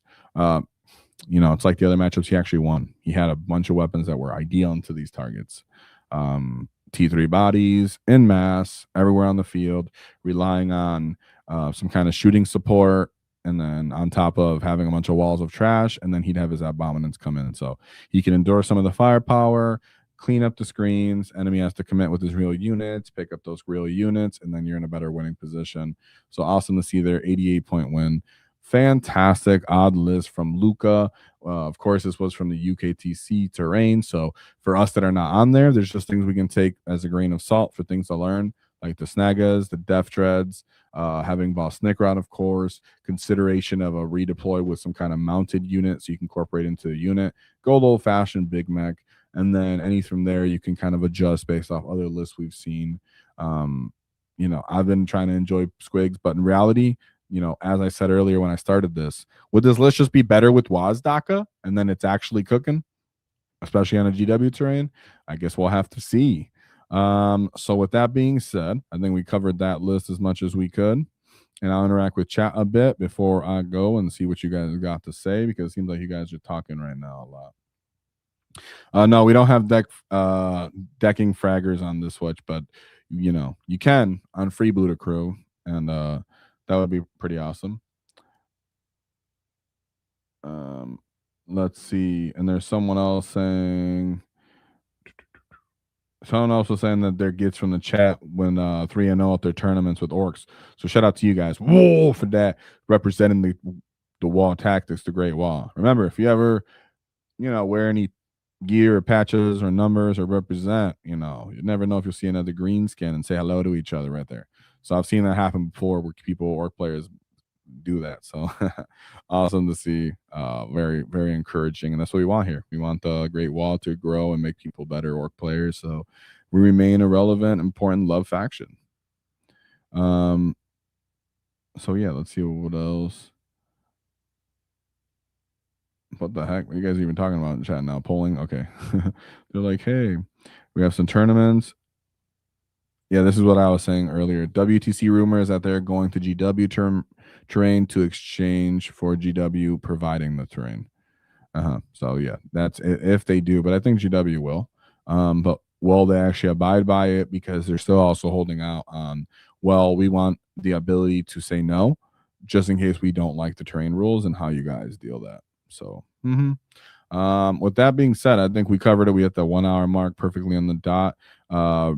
You know, it's like the other matchups he actually won. He had a bunch of weapons that were ideal into these targets. T3 bodies in mass everywhere on the field, relying on some kind of shooting support, and then on top of having a bunch of walls of trash, and then he'd have his Abominants come in. So he can endure some of the firepower, clean up the screens. Enemy has to commit with his real units, pick up those real units, and then you're in a better winning position. So awesome to see their 88-point win. fantastic odd list from Luca. Of course, this was from the UKTC terrain. So for us that are not on there, there's just things we can take as a grain of salt for things to learn, like the Snagas, the Def Treads, having Boss Snickrod, of course, consideration of a redeploy with some kind of mounted unit so you can incorporate into the unit, gold old fashioned Big Mech, and then any from there you can kind of adjust based off other lists we've seen. You know, I've been trying to enjoy Squigs, but in reality, you know, as I said earlier when I started this, would this list just be better with WAAAGH and then it's actually cooking, especially on a GW terrain? I guess we'll have to see. So with that being said, I think we covered that list as much as we could. And I'll interact with chat a bit before I go and see what you guys got to say, because it seems like you guys are talking right now a lot. No, we don't have decking fraggers on this switch, but you know, you can on Freebooter Krew, and that would be pretty awesome. Let's see. And there's someone else saying, someone else was saying that their gets from the chat when 3-0 at their tournaments with Orks. So shout out to you guys. Whoa, for that, representing the WAAAGH tactics, the Great WAAAGH. Remember, if you ever, you know, wear any gear or patches or numbers or represent, you know, you never know if you'll see another green skin and say hello to each other right there. So I've seen that happen before where people, Orc players, do that. So awesome to see. Very, very encouraging. And that's what we want here. We want the Great WAAAGH to grow and make people better Orc players. So we remain a relevant, important love faction. So yeah, let's see what else. What the heck? What are you guys even talking about in chat now? Polling? Okay. They're like, hey, we have some tournaments. Yeah, this is what I was saying earlier. WTC rumors that they're going to GW terrain to exchange for GW providing the terrain. So yeah, that's if they do, but I think GW will. But will they actually abide by it? Because they're still also holding out on, well, we want the ability to say no, just in case we don't like the terrain rules and how you guys deal that. So with that being said, I think we covered it. We hit the 1 hour mark perfectly on the dot.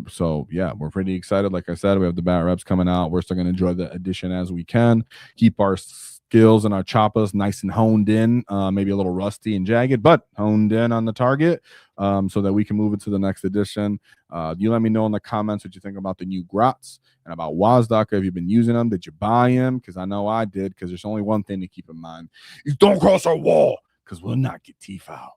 So yeah, we're pretty excited. Like I said, we have the bat reps coming out. We're still going to enjoy the edition as we can, keep our skills and our choppas nice and honed in, maybe a little rusty and jagged, but honed in on the target, so that we can move into the next edition. You let me know in the comments what you think about the new grots and about WAAAGH. Have you been using them? Did you buy them? Because I know I did, because there's only one thing to keep in mind is don't cross our wall, because we'll not get teeth out.